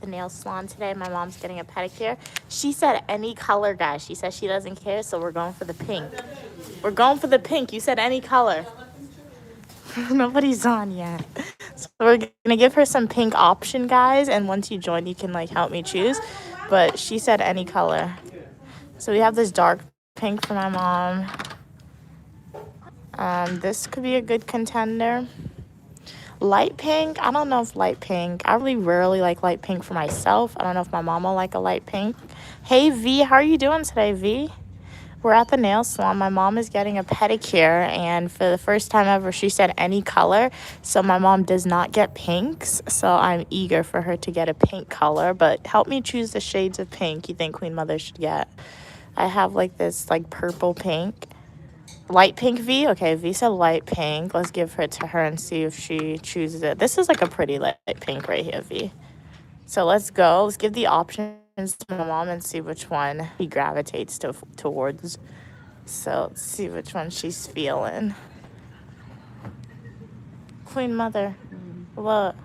the nail salon today. My mom's getting a pedicure. She said any color, guys. She says she doesn't care, so we're going for the pink. We're going for the pink. You said any color. Nobody's on yet. So we're gonna give her some pink option, guys, and once you join, you can like help me choose. But she said any color. So we have this dark pink for my mom. This could be a good contender. Light pink, I don't know if light pink. I really rarely like light pink for myself. I don't know if my mom will like a light pink. Hey V, how are you doing today, V? We're at the nail salon. My mom is getting a pedicure, and for the first time ever, she said any color. So my mom does not get pinks, so I'm eager for her to get a pink color. But help me choose the shades of pink you think Queen Mother should get. I have like this like purple pink. Light pink V? Okay, V said light pink. Let's give it to her and see if she chooses it. This is like a pretty light pink right here, V. So let's go. Let's give the options to my mom and see which one he gravitates towards. So let's see which one she's feeling. Queen Mother, look.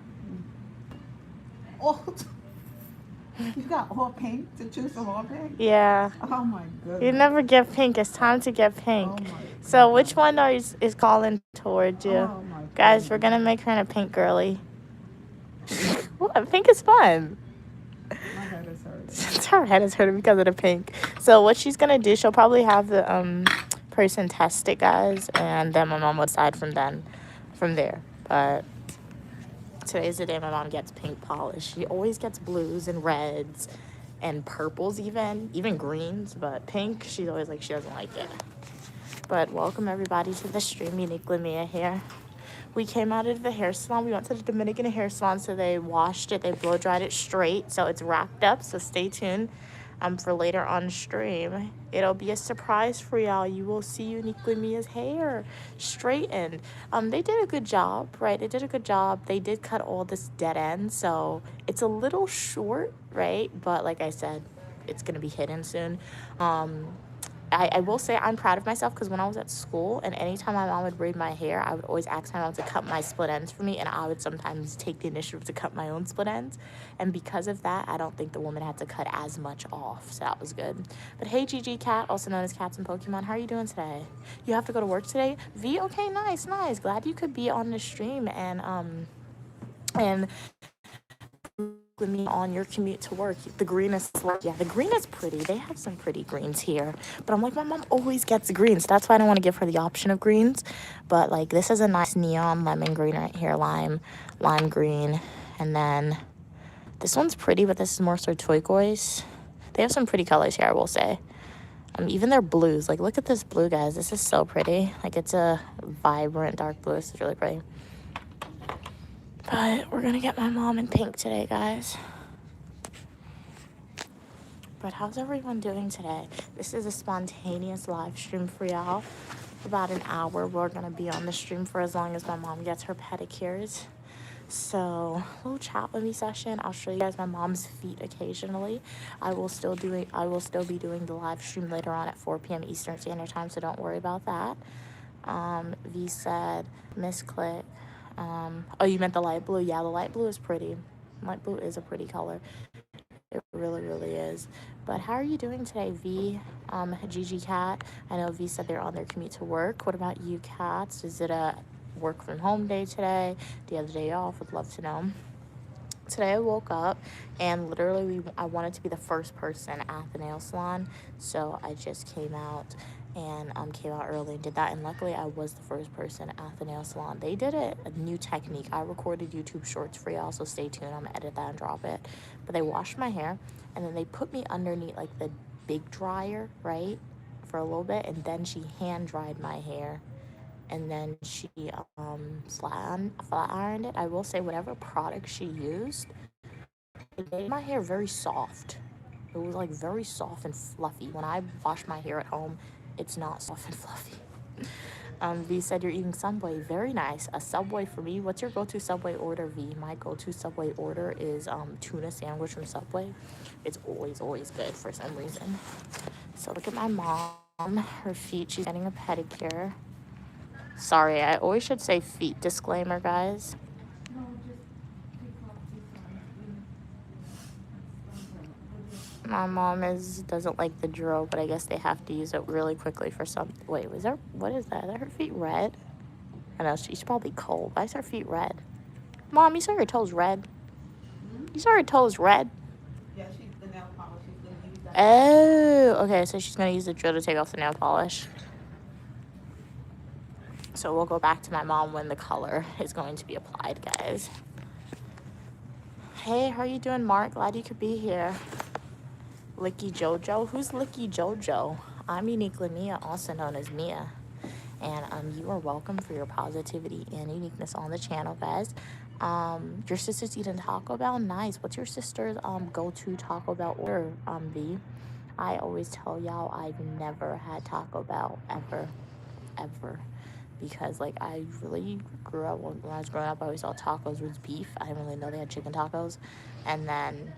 Oh, you got all pink to choose from all pink? Yeah. Oh my goodness. You never get pink. It's time to get pink. Oh my So which one is calling towards you? Oh my Guys, we're going to make her in a pink girly. What? Pink is fun. My head is hurting. Her head is hurting because of the pink. So what she's gonna do, she'll probably have the person test it, guys, and then my mom will decide from there. But today's the day my mom gets pink polish. She always gets blues and reds and purples, even greens, but pink she's always like she doesn't like it. But welcome everybody to the stream. Unique Lamia here. We came out of the hair salon. We went to the Dominican hair salon, so they washed it. They blow dried it straight, so it's wrapped up. So stay tuned for later on stream. It'll be a surprise for y'all. You will see Uniquely Mia's hair straightened. They did a good job, right? They did a good job. They did cut all this dead end, so it's a little short, right? But like I said, it's gonna be hidden soon. I will say I'm proud of myself because when I was at school and anytime my mom would braid my hair, I would always ask my mom to cut my split ends for me, and I would sometimes take the initiative to cut my own split ends. And because of that, I don't think the woman had to cut as much off, so that was good. But hey, Gigi Cat, also known as Cats and Pokemon, how are you doing today? You have to go to work today? V? Okay, nice. Glad you could be on the stream and with me on your commute to work. The green is the green is pretty. They have some pretty greens here, but I'm like, my mom always gets the greens. That's why I don't want to give her the option of greens. But like, this is a nice neon lemon green right here, lime green, and then this one's pretty, but this is more so turquoise. They have some pretty colors here, I will say. Even their blues, like look at this blue, guys. This is so pretty. Like it's a vibrant dark blue. This is really pretty. But we're gonna get my mom in pink today, guys. But how's everyone doing today? This is a spontaneous live stream for y'all. About an hour, we're gonna be on the stream for as long as my mom gets her pedicures. So, little chat with me session. I'll show you guys my mom's feet occasionally. I will still be doing the live stream later on at 4 p.m. Eastern Standard Time, so don't worry about that. V said, Miss Click. Oh, you meant the light blue? Yeah, the light blue is pretty. Light blue is a pretty color. It really, really is. But how are you doing today, V? Gigi Cat. I know V said they're on their commute to work. What about you, Cats? Is it a work from home day today? Do you have the day off? Would love to know. Today I woke up and literally I wanted to be the first person at the nail salon, so I just came out early and did that, and luckily I was the first person at the nail salon. They did a new technique. I recorded YouTube shorts for y'all, so stay tuned. I'm gonna edit that and drop it. But they washed my hair and then they put me underneath like the big dryer, right, for a little bit, and then she hand dried my hair and then she flat ironed it. I will say whatever product she used, it made my hair very soft. It was like very soft and fluffy. When I wash my hair at home, it's not soft and fluffy. V said you're eating Subway. Very nice. A Subway for me. What's your go-to Subway order, V? My go-to Subway order is tuna sandwich from Subway. It's always good for some reason. So look at my mom. Her feet. She's getting a pedicure. Sorry, I always should say feet. Disclaimer, guys. My mom doesn't like the drill, but I guess they have to use it really quickly for some. Wait, what is that? Are her feet red? I know, she's probably cold. Why is her feet red? Mom, you saw your toes red? You saw her toes red? Yeah, the nail polish, she's gonna use that. Oh, okay, so she's gonna use the drill to take off the nail polish. So we'll go back to my mom when the color is going to be applied, guys. Hey, how are you doing, Mark? Glad you could be here. Licky Jojo? Who's Licky Jojo? I'm Uniquely Mia, also known as Mia. And you are welcome for your positivity and uniqueness on the channel, guys. Your sister's eating Taco Bell? Nice. What's your sister's go-to Taco Bell order, V? I always tell y'all I've never had Taco Bell, ever. Because, like, I really grew up, when I was growing up, I always thought tacos was beef. I didn't really know they had chicken tacos. And then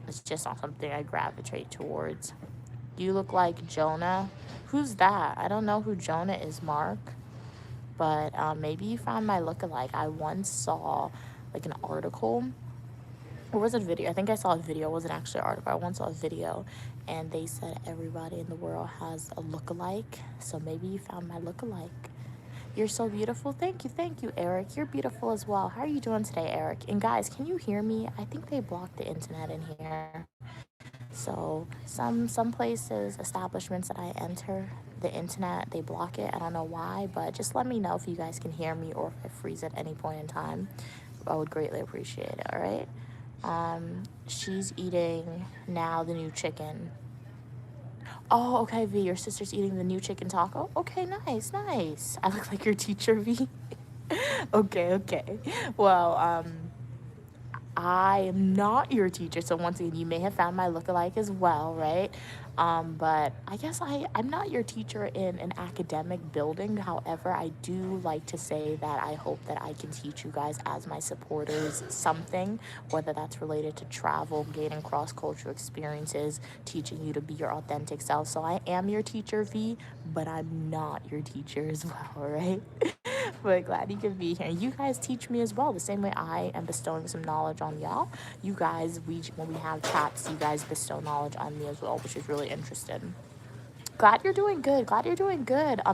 it's just not something I gravitate towards. You look like Jonah. Who's that? I don't know who Jonah is, Mark. But maybe you found my lookalike. I once saw, like, an article. Or was it a video? I think I saw a video. It wasn't actually an article. I once saw a video. And they said everybody in the world has a lookalike. So maybe you found my lookalike. You're so beautiful. Thank you, Eric. You're beautiful as well. How are you doing today, Eric? And guys, can you hear me? I think they blocked the internet in here. So some places, establishments that I enter, the internet, they block it. I don't know why, but just let me know if you guys can hear me or if I freeze at any point in time. I would greatly appreciate it, all right? She's eating now the new chicken. Oh, okay, V, your sister's eating the new chicken taco? Okay, nice. I look like your teacher, V. Okay. Well, I am not your teacher, so once again, you may have found my lookalike as well, right? But I guess I'm not your teacher in an academic building. However, I do like to say that I hope that I can teach you guys as my supporters something, whether that's related to travel, gaining cross-cultural experiences, teaching you to be your authentic self. So I am your teacher, V, but I'm not your teacher as well, right? But glad you could be here. You guys teach me as well, the same way I am bestowing some knowledge on y'all. You guys, when we have chats, you guys bestow knowledge on me as well, which is really interesting. Glad you're doing good.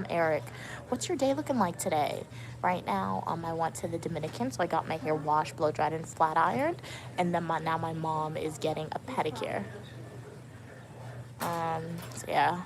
Eric. What's your day looking like today? Right now, I went to the Dominican, so I got my hair washed, blow dried, and flat ironed. And then now my mom is getting a pedicure. So yeah.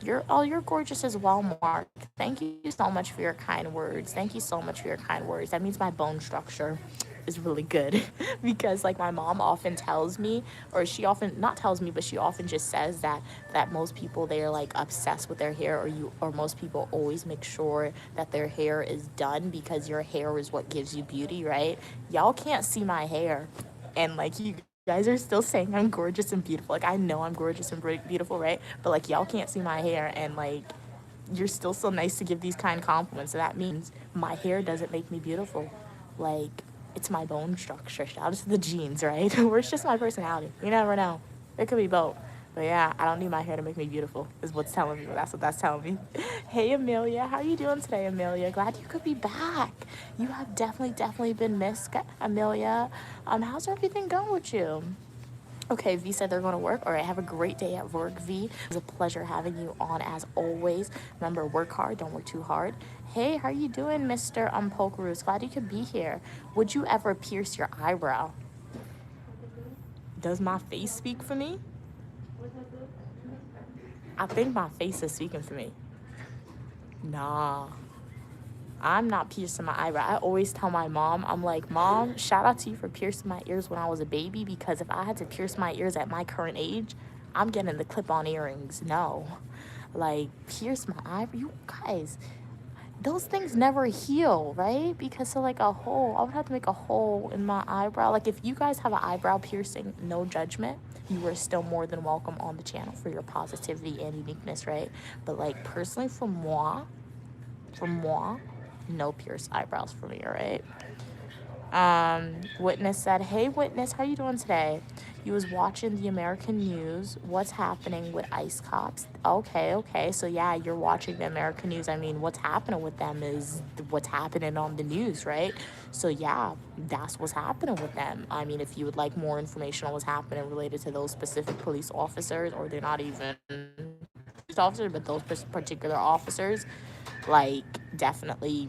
You're gorgeous as well, Mark. Thank you so much for your kind words. That means my bone structure is really good because, like, my mom often tells me, or she often not tells me, but she often just says that most people, they are like obsessed with their hair, or most people always make sure that their hair is done because your hair is what gives you beauty, right? Y'all can't see my hair, and like you guys are still saying I'm gorgeous and beautiful. Like, I know I'm gorgeous and beautiful, right? But, like, y'all can't see my hair, and, like, you're still so nice to give these kind compliments. So that means my hair doesn't make me beautiful. Like, it's my bone structure. Shout out to the genes, right? Or it's just my personality. You never know. It could be both. But yeah, I don't need my hair to make me beautiful, is what's telling me. That's what that's telling me. Hey, Amelia. How are you doing today, Amelia? Glad you could be back. You have definitely been missed, Amelia. How's everything going with you? Okay, V said they're going to work. All right, have a great day at work, V. It was a pleasure having you on as always. Remember, work hard, don't work too hard. Hey, how are you doing, Mr. Pokerus? Glad you could be here. Would you ever pierce your eyebrow? Does my face speak for me? I think my face is speaking for me. Nah. I'm not piercing my eyebrow. I always tell my mom, I'm like, Mom, shout out to you for piercing my ears when I was a baby, because if I had to pierce my ears at my current age, I'm getting the clip-on earrings. No. Like, pierce my eyebrow? You guys, those things never heal, right? Because so, like, I would have to make a hole in my eyebrow. Like, if you guys have an eyebrow piercing, no judgment. You are still more than welcome on the channel for your positivity and uniqueness, right? But, like, personally, for moi, no pierced eyebrows for me, all right? Witness said, hey, Witness, how you doing today? You was watching the American news. What's happening with ICE cops? Okay. So yeah, you're watching the American news. I mean, what's happening with them is what's happening on the news, right? So yeah, that's what's happening with them. I mean, if you would like more information on what's happening related to those specific police officers, or they're not even police officers, but those particular officers, like, definitely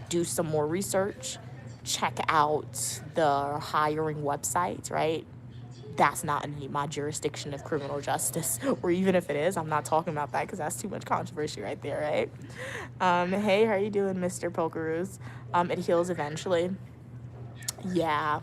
do some more research, check out the hiring websites, right? That's not in my jurisdiction of criminal justice, or even if it is, I'm not talking about that because that's too much controversy right there, right? Hey, how are you doing, Mr. Pokeroos? It heals eventually. Yeah,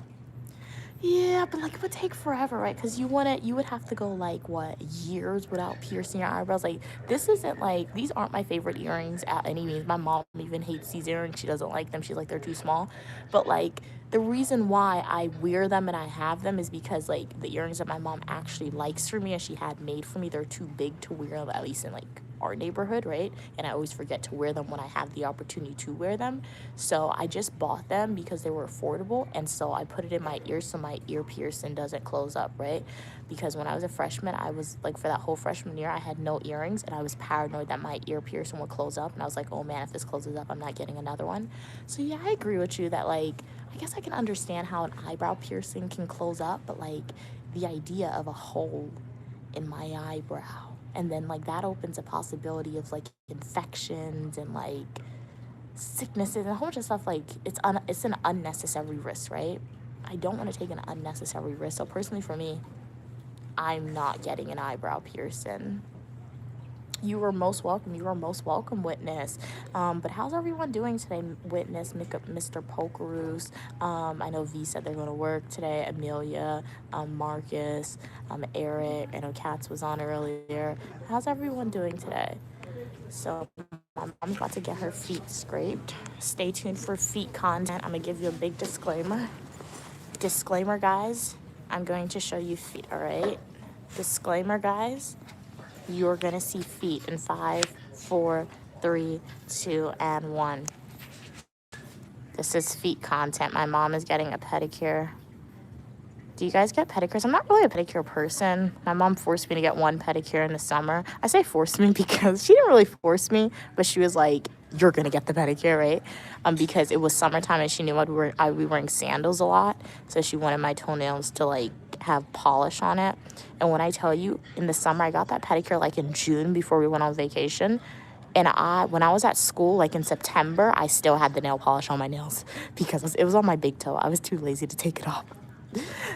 yeah, but like it would take forever, right? Because you would have to go like what, years without piercing your eyebrows. Like, this isn't like, these aren't my favorite earrings at any means. My mom even hates these earrings. She doesn't like them. She's like, they're too small. But like, the reason why I wear them and I have them is because like the earrings that my mom actually likes for me and she had made for me, they're too big to wear, at least in like our neighborhood, right? And I always forget to wear them when I have the opportunity to wear them. So I just bought them because they were affordable, and so I put it in my ear so my ear piercing doesn't close up, right? Because when I was a freshman, I was like, for that whole freshman year, I had no earrings, and I was paranoid that my ear piercing would close up, and I was like, oh man, if this closes up, I'm not getting another one. So yeah, I agree with you that like, I guess I can understand how an eyebrow piercing can close up, but like the idea of a hole in my eyebrow, and then like that opens a possibility of like infections and like sicknesses and a whole bunch of stuff. Like, it's an unnecessary risk, right? I don't want to take an unnecessary risk. So personally for me, I'm not getting an eyebrow piercing. You are most welcome. You are most welcome, Witness. But how's everyone doing today, Witness, Mr. Pokeroos? I know V said they're going to work today. Amelia, Marcus, Eric. I know Katz was on earlier. How's everyone doing today? So my mom's about to get her feet scraped. Stay tuned for feet content. I'm going to give you a big disclaimer. Disclaimer, guys. I'm going to show you feet, all right? Disclaimer, guys. You're going to see feet in 5, 4, 3, 2, and 1. This is feet content. My mom is getting a pedicure. Do you guys get pedicures? I'm not really a pedicure person. My mom forced me to get one pedicure in the summer. I say forced me because she didn't really force me, but she was like, you're going to get the pedicure, right? Because it was summertime and she knew I'd be wearing sandals a lot. So she wanted my toenails to like have polish on it. And when I tell you, in the summer, I got that pedicure like in June before we went on vacation. And when I was at school, like in September, I still had the nail polish on my nails because it was on my big toe. I was too lazy to take it off.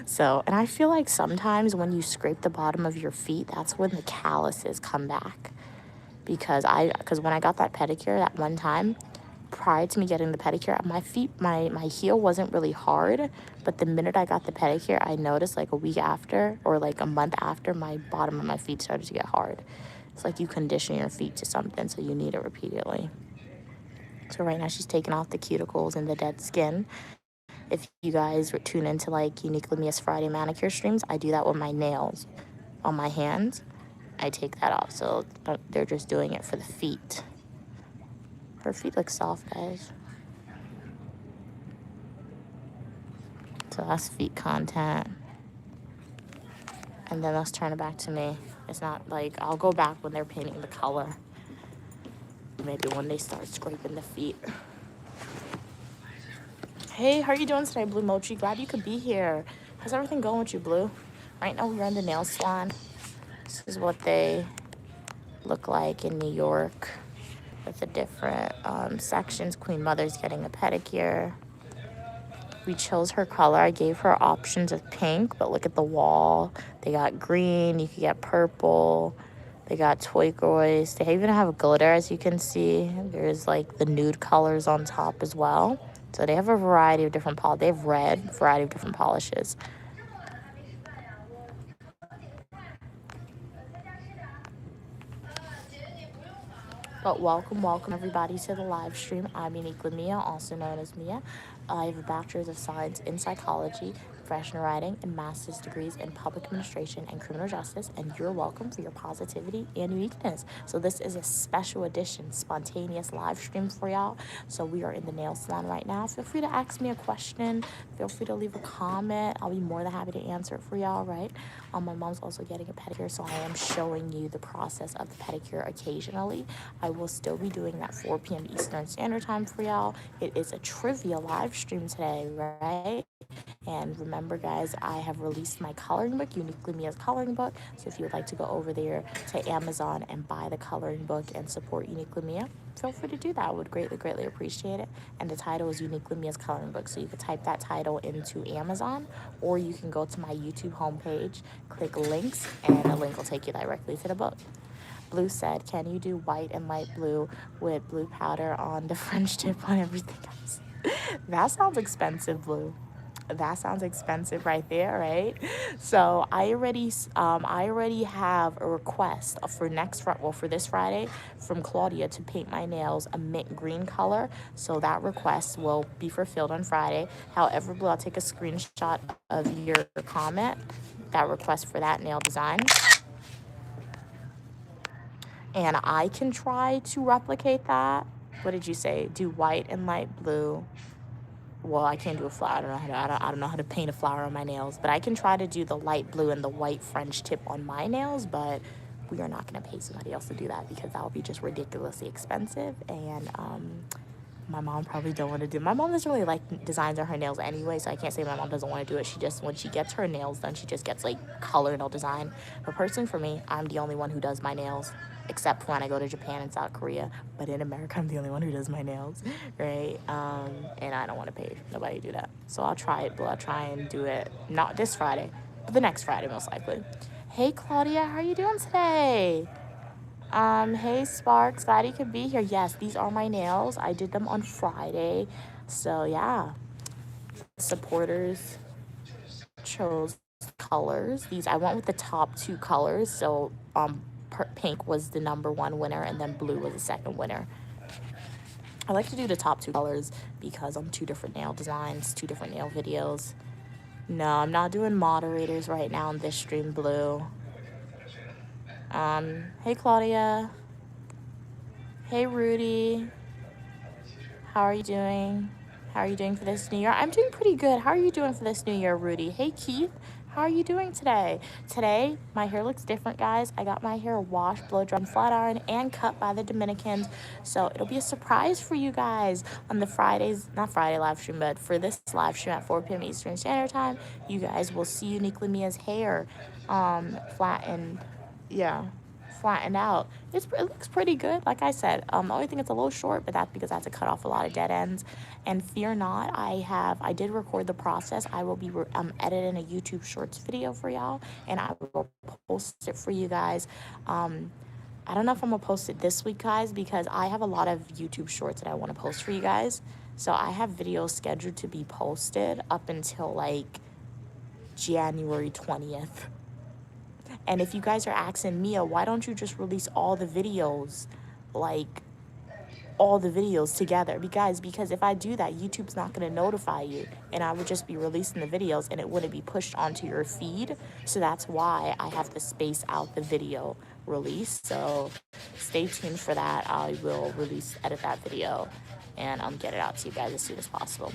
So, and I feel like sometimes when you scrape the bottom of your feet, that's when the calluses come back. Because when I got that pedicure that one time, prior to me getting the pedicure, my feet, my heel wasn't really hard. But the minute I got the pedicure, I noticed like a week after or like a month after, my bottom of my feet started to get hard. It's like you condition your feet to something, so you need it repeatedly. So right now she's taking off the cuticles and the dead skin. If you guys tune into like Uniquely Mia's Friday manicure streams, I do that with my nails on my hands. I take that off, so they're just doing it for the feet. Her feet look soft, guys. So that's feet content. And then let's turn it back to me. It's not like, I'll go back when they're painting the color. Maybe when they start scraping the feet. Hey, how are you doing today, Blue Mochi? Glad you could be here. How's everything going with you, Blue? Right now we're in the nail salon. This is what they look like in New York with the different sections. Queen Mother's getting a pedicure. We chose her color. I gave her options of pink, but look at the wall. They got green. You could get purple. They got turquoise. They even have glitter, as you can see. There's like the nude colors on top as well. So they have a variety of different polishes. They have red, variety of different polishes. But welcome everybody to the live stream. I'm Uniquely Mia, also known as Mia. I have a bachelor's of science in psychology, professional writing, and master's degrees in public administration and criminal justice, and you're welcome for your positivity and uniqueness. So this is a special edition, spontaneous live stream for y'all. So we are in the nail salon right now. Feel free to ask me a question. Feel free to leave a comment. I'll be more than happy to answer it for y'all, right? My mom's also getting a pedicure, so I am showing you the process of the pedicure occasionally. I will still be doing that 4 p.m. Eastern Standard Time for y'all. It is a trivia live stream today, right? And remember, guys, I have released my coloring book, Uniquely Mia's coloring book. So if you would like to go over there to Amazon and buy the coloring book and support Uniquely Mia, feel free to do that. I would greatly, greatly appreciate it. And the title is Uniquely Mia's coloring book. So you can type that title into Amazon, or you can go to my YouTube homepage, click links, and a link will take you directly to the book. Blue said, can you do white and light blue with blue powder on the French tip on everything else? That sounds expensive, Blue. That sounds expensive right there, right? So I already have a request for this Friday from Claudia to paint my nails a mint green color. So that request will be fulfilled on Friday. However, Blue, I'll take a screenshot of your comment, that request for that nail design, and I can try to replicate that. What did you say? Do white and light blue. Well, I can't do a flower. I don't know how to paint a flower on my nails, but I can try to do the light blue and the white French tip on my nails, but we are not going to pay somebody else to do that because that would be just ridiculously expensive, and my mom probably don't want to do. My mom doesn't really like designs on her nails anyway, so I can't say my mom doesn't want to do it. She just, when she gets her nails done, she just gets like color nail design. But personally for me, I'm the only one who does my nails, except for when I go to Japan and South Korea. But in America, I'm the only one who does my nails, right? And I don't want to pay nobody to do that. So I'll try it, but I'll try and do it not this Friday, but the next Friday most likely. Hey Claudia, how are you doing today? Hey Sparks, glad you could be here. Yes, these are my nails. I did them on Friday. So yeah, supporters chose colors. These, I went with the top 2 colors. So pink was the #1 winner, and then blue was the second winner. I like to do the top 2 colors because I'm 2 different nail designs, 2 different nail videos. No, I'm not doing moderators right now in this stream, Blue. Hey Claudia. Hey Rudy. How are you doing? How are you doing for this new year? I'm doing pretty good. How are you doing for this new year, Rudy? Hey Keith. How are you doing today? Today, my hair looks different, guys. I got my hair washed, blow dry, flat iron, and cut by the Dominicans. So it'll be a surprise for you guys on the not Friday live stream, but for this live stream at 4 p.m. Eastern Standard Time, you guys will see Uniquely Mia's hair flattened out. It looks pretty good. Like I said, the only thing it's a little short, but that's because I had to cut off a lot of dead ends. And fear not, I did record the process. I will be editing a YouTube Shorts video for y'all, and I will post it for you guys. I don't know if I'm gonna post it this week, guys, because I have a lot of YouTube Shorts that I want to post for you guys. So I have videos scheduled to be posted up until like January 20th. And if you guys are asking Mia, why don't you just release all the videos, like all the videos together? Because if I do that, YouTube's not going to notify you, and I would just be releasing the videos and it wouldn't be pushed onto your feed. So that's why I have to space out the video release. So stay tuned for that. I will edit that video and get it out to you guys as soon as possible.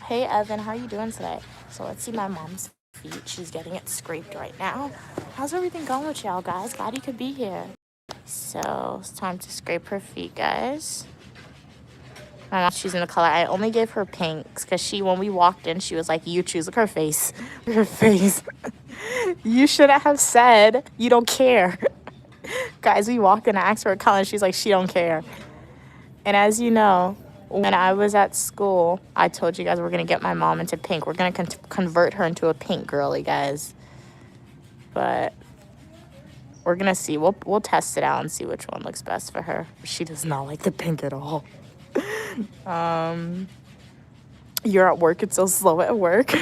Hey Evan, how are you doing today? So let's see my mom's feet. She's getting it scraped right now. How's everything going with y'all, guys? Glad you could be here. So it's time to scrape her feet, guys. My mom's choosing the color. I only gave her pinks because when we walked in, she was like, you choose. Look at her face. Look at her face. You shouldn't have said you don't care. Guys, we walked in and asked her a color, and she's like, she don't care. And as you know, when I was at school, I told you guys we're going to get my mom into pink. We're going to convert her into a pink girly, guys. But we're going to see. We'll test it out and see which one looks best for her. She does not like the pink at all. You're at work. It's so slow at work.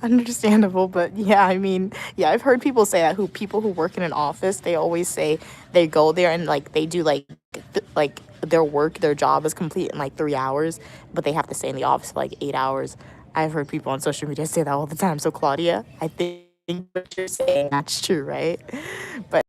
Understandable, but yeah, I mean, yeah, I've heard people say that. People who work in an office, they always say they go there and like they do like their job is complete in like 3 hours, but they have to stay in the office for like 8 hours. I've heard people on social media say that all the time. So Claudia, I think what you're saying, that's true, right? But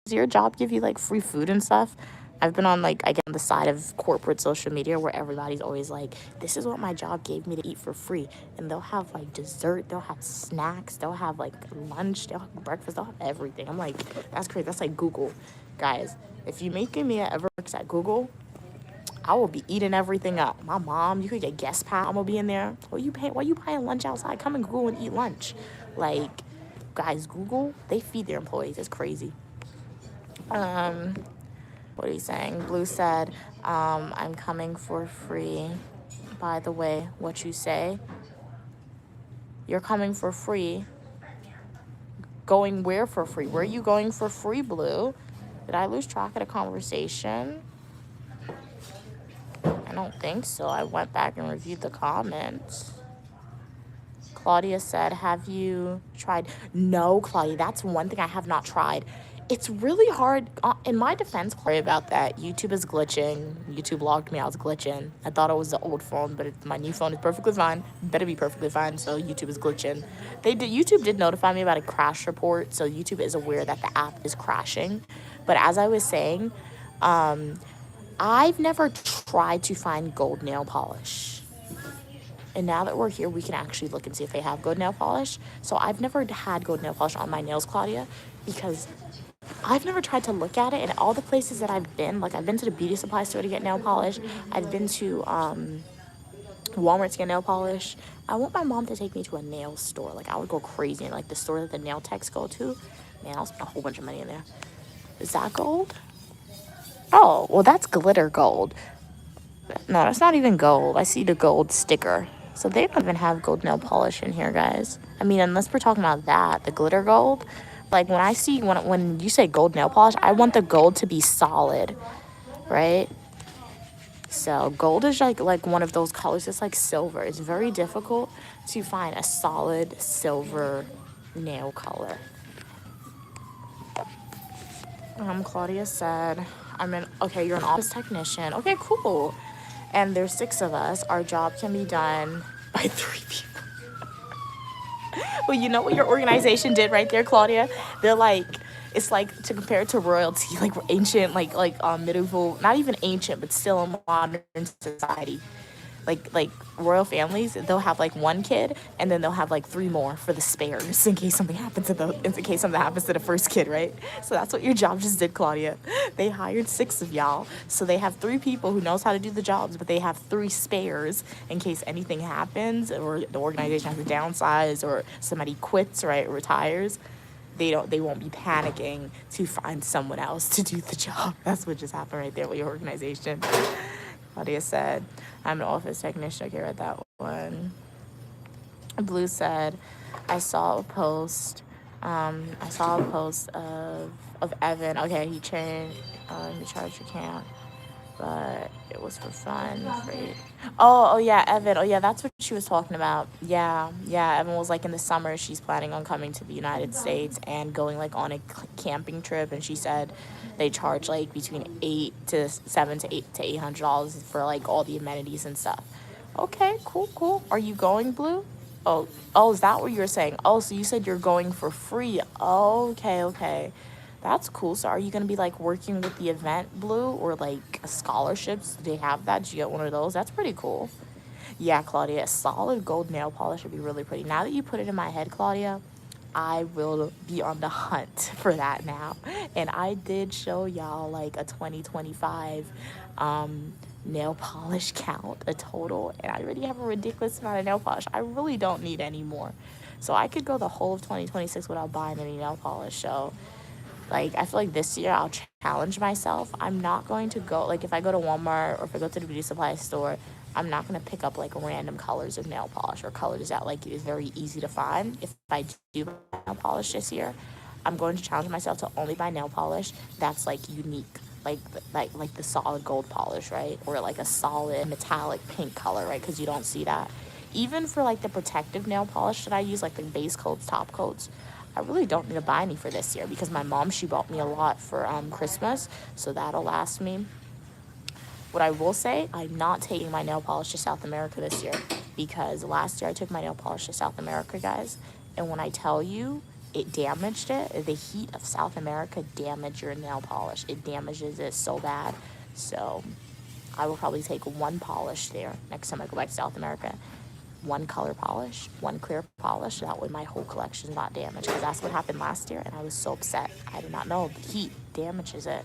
does your job give you like free food and stuff? I've been on like, again, the side of corporate social media where everybody's always like, this is what my job gave me to eat for free. And they'll have like dessert, they'll have snacks, they'll have like lunch, they'll have breakfast, they'll have everything. I'm like, that's crazy. That's like Google. Guys, if you make me ever works at Google, I will be eating everything up. My mom, you could get guest pass. I'm gonna be in there. Why you buying lunch outside? Come and Google and eat lunch. Like, guys, Google, they feed their employees. It's crazy. What are you saying? Blue said, I'm coming for free. By the way, what you say? You're coming for free. Going where for free? Where are you going for free, Blue? Did I lose track of the conversation? I don't think so. I went back and reviewed the comments. Claudia said, have you tried? No, Claudia, that's one thing I have not tried. It's really hard. In my defense, Claudia, about that, YouTube is glitching. YouTube logged me out as glitching. I thought it was the old phone, but my new phone is perfectly fine. Better be perfectly fine, so YouTube is glitching. YouTube did notify me about a crash report, so YouTube is aware that the app is crashing. But as I was saying, I've never tried to find gold nail polish. And now that we're here, we can actually look and see if they have gold nail polish. So I've never had gold nail polish on my nails, Claudia, because I've never tried to look at it. And all the places that I've been, like I've been to the beauty supply store to get nail polish. I've been to Walmart to get nail polish. I want my mom to take me to a nail store. Like I would go crazy in like the store that the nail techs go to. Man, I'll spend a whole bunch of money in there. Is that gold? Oh, well, that's glitter gold. No, that's not even gold. I see the gold sticker. So they don't even have gold nail polish in here, guys. I mean, unless we're talking about that, the glitter gold. Like when I see, when you say gold nail polish, I want the gold to be solid, right? So gold is like one of those colors. It's like silver. It's very difficult to find a solid silver nail color. Claudia said, okay, you're an office technician. Okay, cool. And there's 6 of us. Our job can be done by 3 people. Well, you know what your organization did right there, Claudia? They're like, it's like to compare it to royalty, like ancient, like medieval, not even ancient, but still a modern society. Like royal families, they'll have like 1 kid and then they'll have like 3 more for the spares in case something happens to the first kid, right? So that's what your job just did, Claudia. They hired 6 of y'all, so they have 3 people who knows how to do the jobs, but they have 3 spares in case anything happens or the organization has to downsize or somebody quits, right, or retires. They won't be panicking to find someone else to do the job. That's what just happened right there with your organization. Claudia said, I'm an office technician. Okay, read that one. Blue said, I saw a post of Evan. Okay, he changed, he charged your camp, but it was for fun. Right? Oh yeah, Evan. Oh yeah, that's what she was talking about. Yeah, Evan was like in the summer, she's planning on coming to the United States and going like on a camping trip, and she said they charge like between $800 to $800 for like all the amenities and stuff. Okay, cool. Are you going, Blue? Oh, is that what you were saying? Oh, so you said you're going for free. Okay. That's cool. So are you going to be like working with the event, Blue, or like scholarships? Do they have that? Did you get one of those? That's pretty cool. Yeah, Claudia, a solid gold nail polish would be really pretty. Now that you put it in my head, Claudia, I will be on the hunt for that now. And I did show y'all like a 2025 nail polish count, a total, and I already have a ridiculous amount of nail polish. I really don't need any more. So I could go the whole of 2026 without buying any nail polish. So like, I feel like this year I'll challenge myself. I'm not going to go, like if I go to Walmart or if I go to the beauty supply store, I'm not going to pick up like random colors of nail polish or colors that like is very easy to find. If I do buy nail polish this year, I'm going to challenge myself to only buy nail polish that's like unique, like the solid gold polish, right? Or like a solid metallic pink color, right? Because you don't see that. Even for like the protective nail polish that I use, like the base coats, top coats, I really don't need to buy any for this year because my mom, she bought me a lot for Christmas, so that'll last me. What I will say, I'm not taking my nail polish to South America this year, because last year I took my nail polish to South America, guys, and when I tell you, it damaged it. The heat of South America damaged your nail polish. It damages it so bad. So I will probably take one polish there next time I go back to South America. One color polish, one clear polish. That way my whole collection is not damaged, because that's what happened last year and I was so upset. I did not know the heat damages it.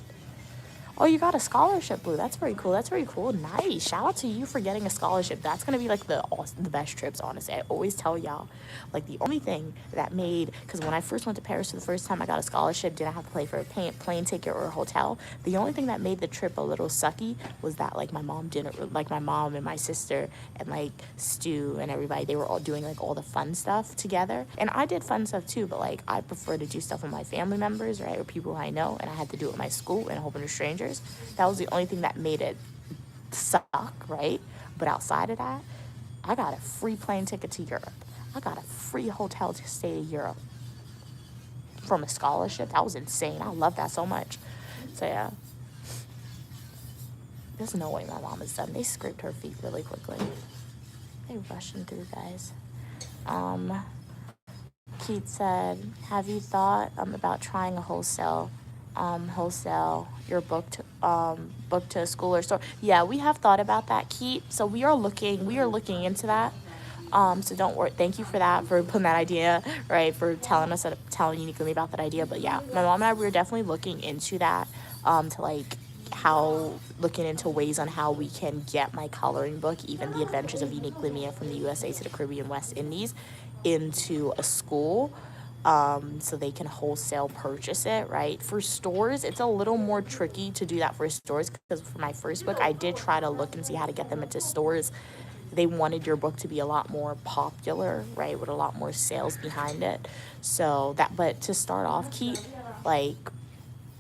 Oh, you got a scholarship, Blue. That's very cool. That's very cool. Nice. Shout out to you for getting a scholarship. That's going to be like the best trips, honestly. I always tell y'all, like, the only thing that made, because when I first went to Paris for the first time, I got a scholarship, didn't have to pay for a plane ticket or a hotel. The only thing that made the trip a little sucky was that, like, my mom and my sister and, like, Stu and everybody, they were all doing, like, all the fun stuff together. And I did fun stuff too, but, like, I prefer to do stuff with my family members, right, or people I know, and I had to do it with my school and a whole bunch of strangers. That was the only thing that made it suck, right? But outside of that, I got a free plane ticket to Europe. I got a free hotel to stay in Europe from a scholarship. That was insane. I love that so much. So yeah, there's no way my mom is done. They scraped her feet really quickly. They rushing through, guys. Keith said, have you thought about trying a wholesale your book to a school or store? Yeah, we have thought about that, Keith. So we are looking into that. So don't worry. Thank you for that, for putting that idea, right, for telling Uniquely about that idea. But yeah, my mom and I, we were definitely looking into that, looking into ways on how we can get my coloring book, even The Adventures of Uniquely Mia from the USA to the Caribbean West Indies, into a school, so they can wholesale purchase it, right? For stores, it's a little more tricky to do that for stores, because for my first book, I did try to look and see how to get them into stores. They wanted your book to be a lot more popular, right, with a lot more sales behind it. So that, but to start off, Keith, like,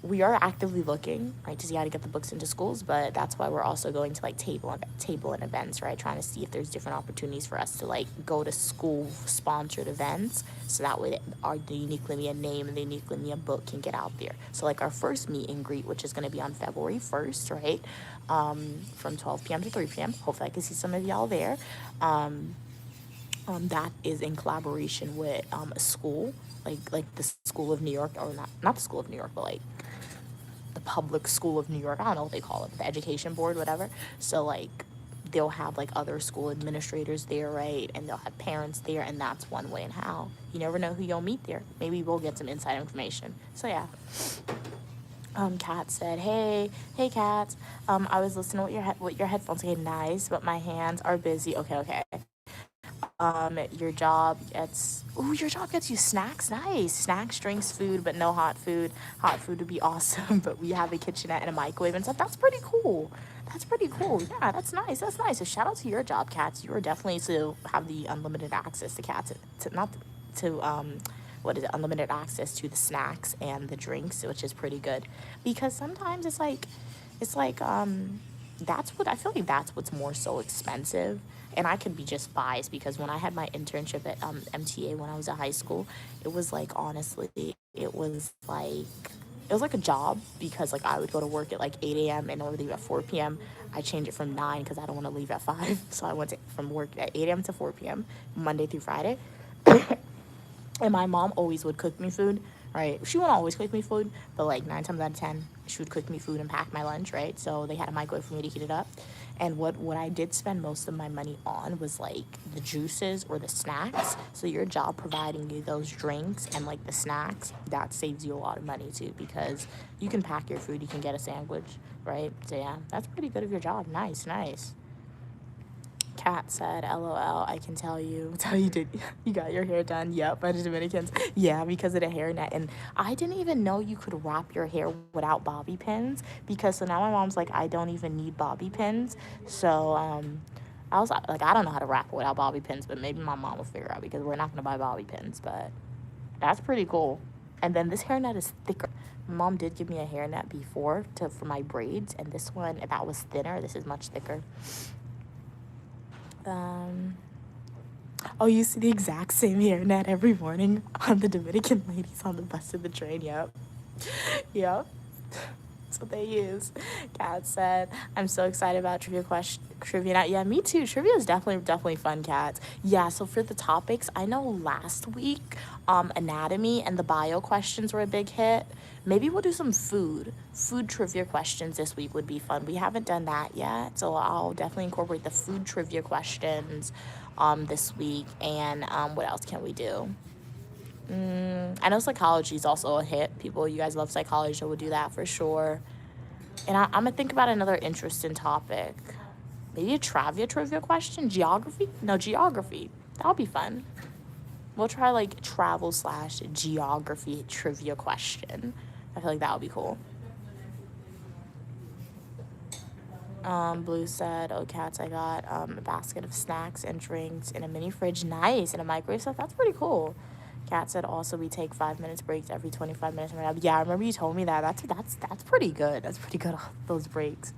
we are actively looking, right, to see how to get the books into schools, but that's why we're also going to, like, table and events, right, trying to see if there's different opportunities for us to, like, go to school-sponsored events, so that way the Uniquely Mia name and the Uniquely Mia book can get out there. So, like, our first meet and greet, which is going to be on February 1st, right, from 12 p.m. to 3 p.m. Hopefully I can see some of y'all there. That is in collaboration with a school, like the School of New York, or not the School of New York, but, like, the Public School of New York. I don't know what they call it, the Education Board, whatever. So, like, they'll have, like, other school administrators there, right? And they'll have parents there, and that's one way and how. You never know who you'll meet there. Maybe we'll get some inside information. So, yeah. Kat said, hey, Kat. I was listening with your headphones. Okay, nice, but my hands are busy. Okay. Your job gets you snacks. Nice. Snacks, drinks, food, but no hot food. Hot food would be awesome, but we have a kitchenette and a microwave and stuff. That's pretty cool. Yeah, that's nice. So shout out to your job, Cats. You are definitely to have the unlimited access to Cats, unlimited access to the snacks and the drinks, which is pretty good. Because sometimes it's like that's what's more so expensive. And I could be just biased, because when I had my internship at MTA when I was at high school, it was like, honestly, it was like a job, because, like, I would go to work at, like, 8 a.m. and I would leave at 4 p.m. I changed it from 9 because I don't want to leave at 5. So I went from work at 8 a.m. to 4 p.m. Monday through Friday. And my mom always would cook me food, right? She wouldn't always cook me food, but, like, 9 times out of 10, she would cook me food and pack my lunch, right? So they had a microwave for me to heat it up. And what I did spend most of my money on was, like, the juices or the snacks. So your job providing you those drinks and, like, the snacks, that saves you a lot of money too, because you can pack your food, you can get a sandwich, right? So yeah, that's pretty good of your job. Nice. Kat said, LOL, I can tell you got your hair done. Yep, by the Dominicans. Yeah, because of the hairnet. And I didn't even know you could wrap your hair without bobby pins, because so now my mom's like, I don't even need bobby pins. So I was like, I don't know how to wrap it without bobby pins, but maybe my mom will figure out, because we're not gonna buy bobby pins. But that's pretty cool. And then this hairnet is thicker. My mom did give me a hairnet before for my braids, and this one, that was thinner. This is much thicker. Oh, you see the exact same hairnet every morning on the Dominican ladies on the bus to the train. Yep. That's what they use. Kat said, I'm so excited about trivia night. Yeah, me too. Trivia is definitely fun, Cats. Yeah, so for the topics, I know last week, anatomy and the bio questions were a big hit. Maybe we'll do some food trivia questions this week would be fun. We haven't done that yet, so I'll definitely incorporate the food trivia questions this week. And what else can we do? I know psychology is also a hit. People, you guys love psychology, so we'll do that for sure. And I'm gonna think about another interesting topic. Maybe a trivia question? Geography? No, geography. That'll be fun. We'll try like travel / geography trivia question. I feel like that would be cool. Blue said, oh, Cats, I got a basket of snacks and drinks in a mini fridge. Nice. And a microwave stuff. That's pretty cool. Kat said also we take 5 minutes breaks every 25 minutes. Yeah, I remember you told me that. That's pretty good. That's pretty good, those breaks.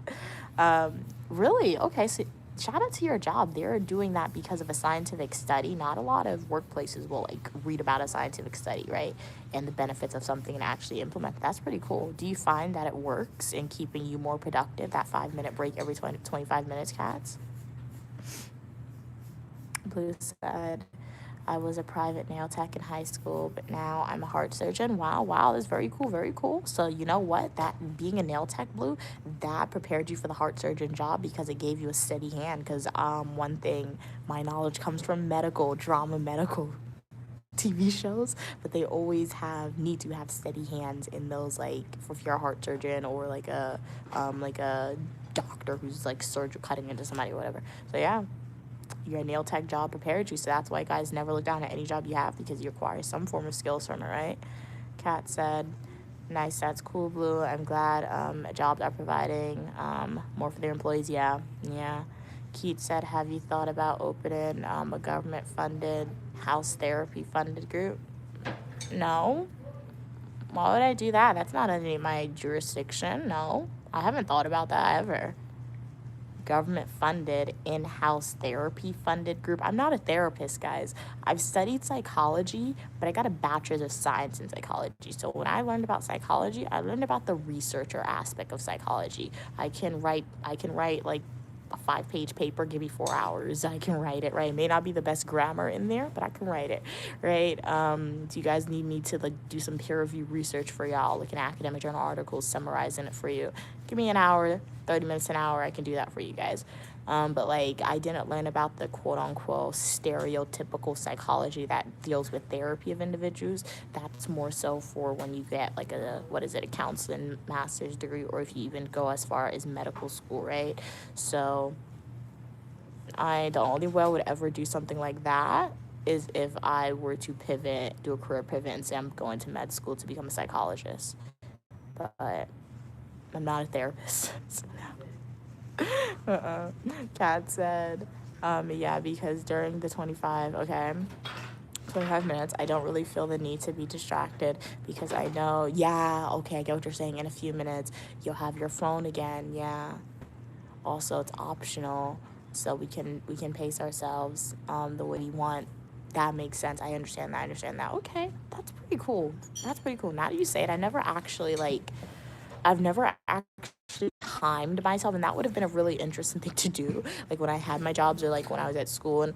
Really? Okay, so shout out to your job. They're doing that because of a scientific study. Not a lot of workplaces will like read about a scientific study, right? And the benefits of something and actually implement it. That's pretty cool. Do you find that it works in keeping you more productive, that 5-minute break every 25 minutes, Cats? Blue said, I was a private nail tech in high school, but now I'm a heart surgeon. Wow, that's very cool, very cool. So you know what? That being a nail tech, Blue, that prepared you for the heart surgeon job because it gave you a steady hand. Because one thing, my knowledge comes from medical TV shows, but they always need to have steady hands in those, like if you're a heart surgeon or like a doctor who's like surgery cutting into somebody or whatever. So yeah. Your nail tech job prepared you, so that's why guys never look down at any job you have because you acquire some form of skills from it, right? Kat said, nice, that's cool, Blue. I'm glad jobs are providing more for their employees. Yeah. Keith said, have you thought about opening a government-funded house therapy-funded group? No. Why would I do that? That's not under my jurisdiction. No, I haven't thought about that ever. Government funded in-house therapy funded group. I'm not a therapist, guys. I've studied psychology, but I got a bachelor's of science in psychology. So when I learned about psychology, I learned about the researcher aspect of psychology. I can write like a 5-page paper, give me 4 hours. I can write it, right? It may not be the best grammar in there, but I can write it, right? Do you guys need me to like do some peer review research for y'all, like an academic journal article summarizing it for you? Give me an hour, 30 minutes an hour, I can do that for you guys. But like I didn't learn about the quote unquote stereotypical psychology that deals with therapy of individuals. That's more so for when you get like a counseling master's degree, or if you even go as far as medical school, right? So the only way I would ever do something like that is if I were to do a career pivot and say I'm going to med school to become a psychologist. But I'm not a therapist. So no. Kat said, yeah, because during the 25 minutes, I don't really feel the need to be distracted because I know, yeah, okay, I get what you're saying. In a few minutes, you'll have your phone again, yeah. Also, it's optional, so we can pace ourselves the way we want. That makes sense. I understand that. Okay, that's pretty cool. Now that you say it, I've never actually timed myself, and that would have been a really interesting thing to do, like when I had my jobs or like when I was at school, and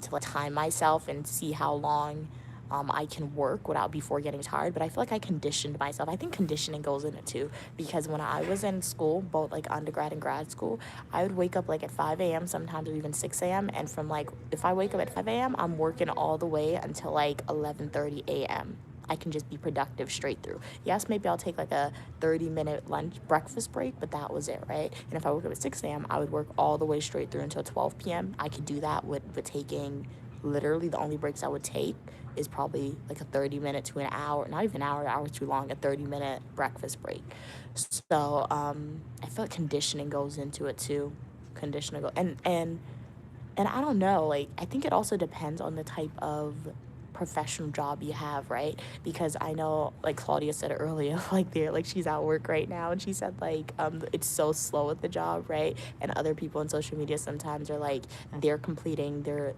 to like time myself and see how long I can work before getting tired. But I feel like I conditioned myself. I think conditioning goes in it too, because when I was in school, both like undergrad and grad school, I would wake up like at 5 a.m. sometimes, or even 6 a.m. And from like, if I wake up at 5 a.m., I'm working all the way until like 11:30 a.m. I can just be productive straight through. Yes, maybe I'll take like a 30-minute breakfast break, but that was it, right? And if I woke up at 6 a.m., I would work all the way straight through until 12 p.m. I could do that with taking, literally the only breaks I would take is probably like a 30-minute to an hour, not even an hour too long, a 30-minute breakfast break. So I feel like conditioning goes into it too. And I don't know, like I think it also depends on the type of professional job you have, right? Because I know, like Claudia said earlier, like she's at work right now, and she said like it's so slow with the job, right? And other people on social media sometimes are like they're completing their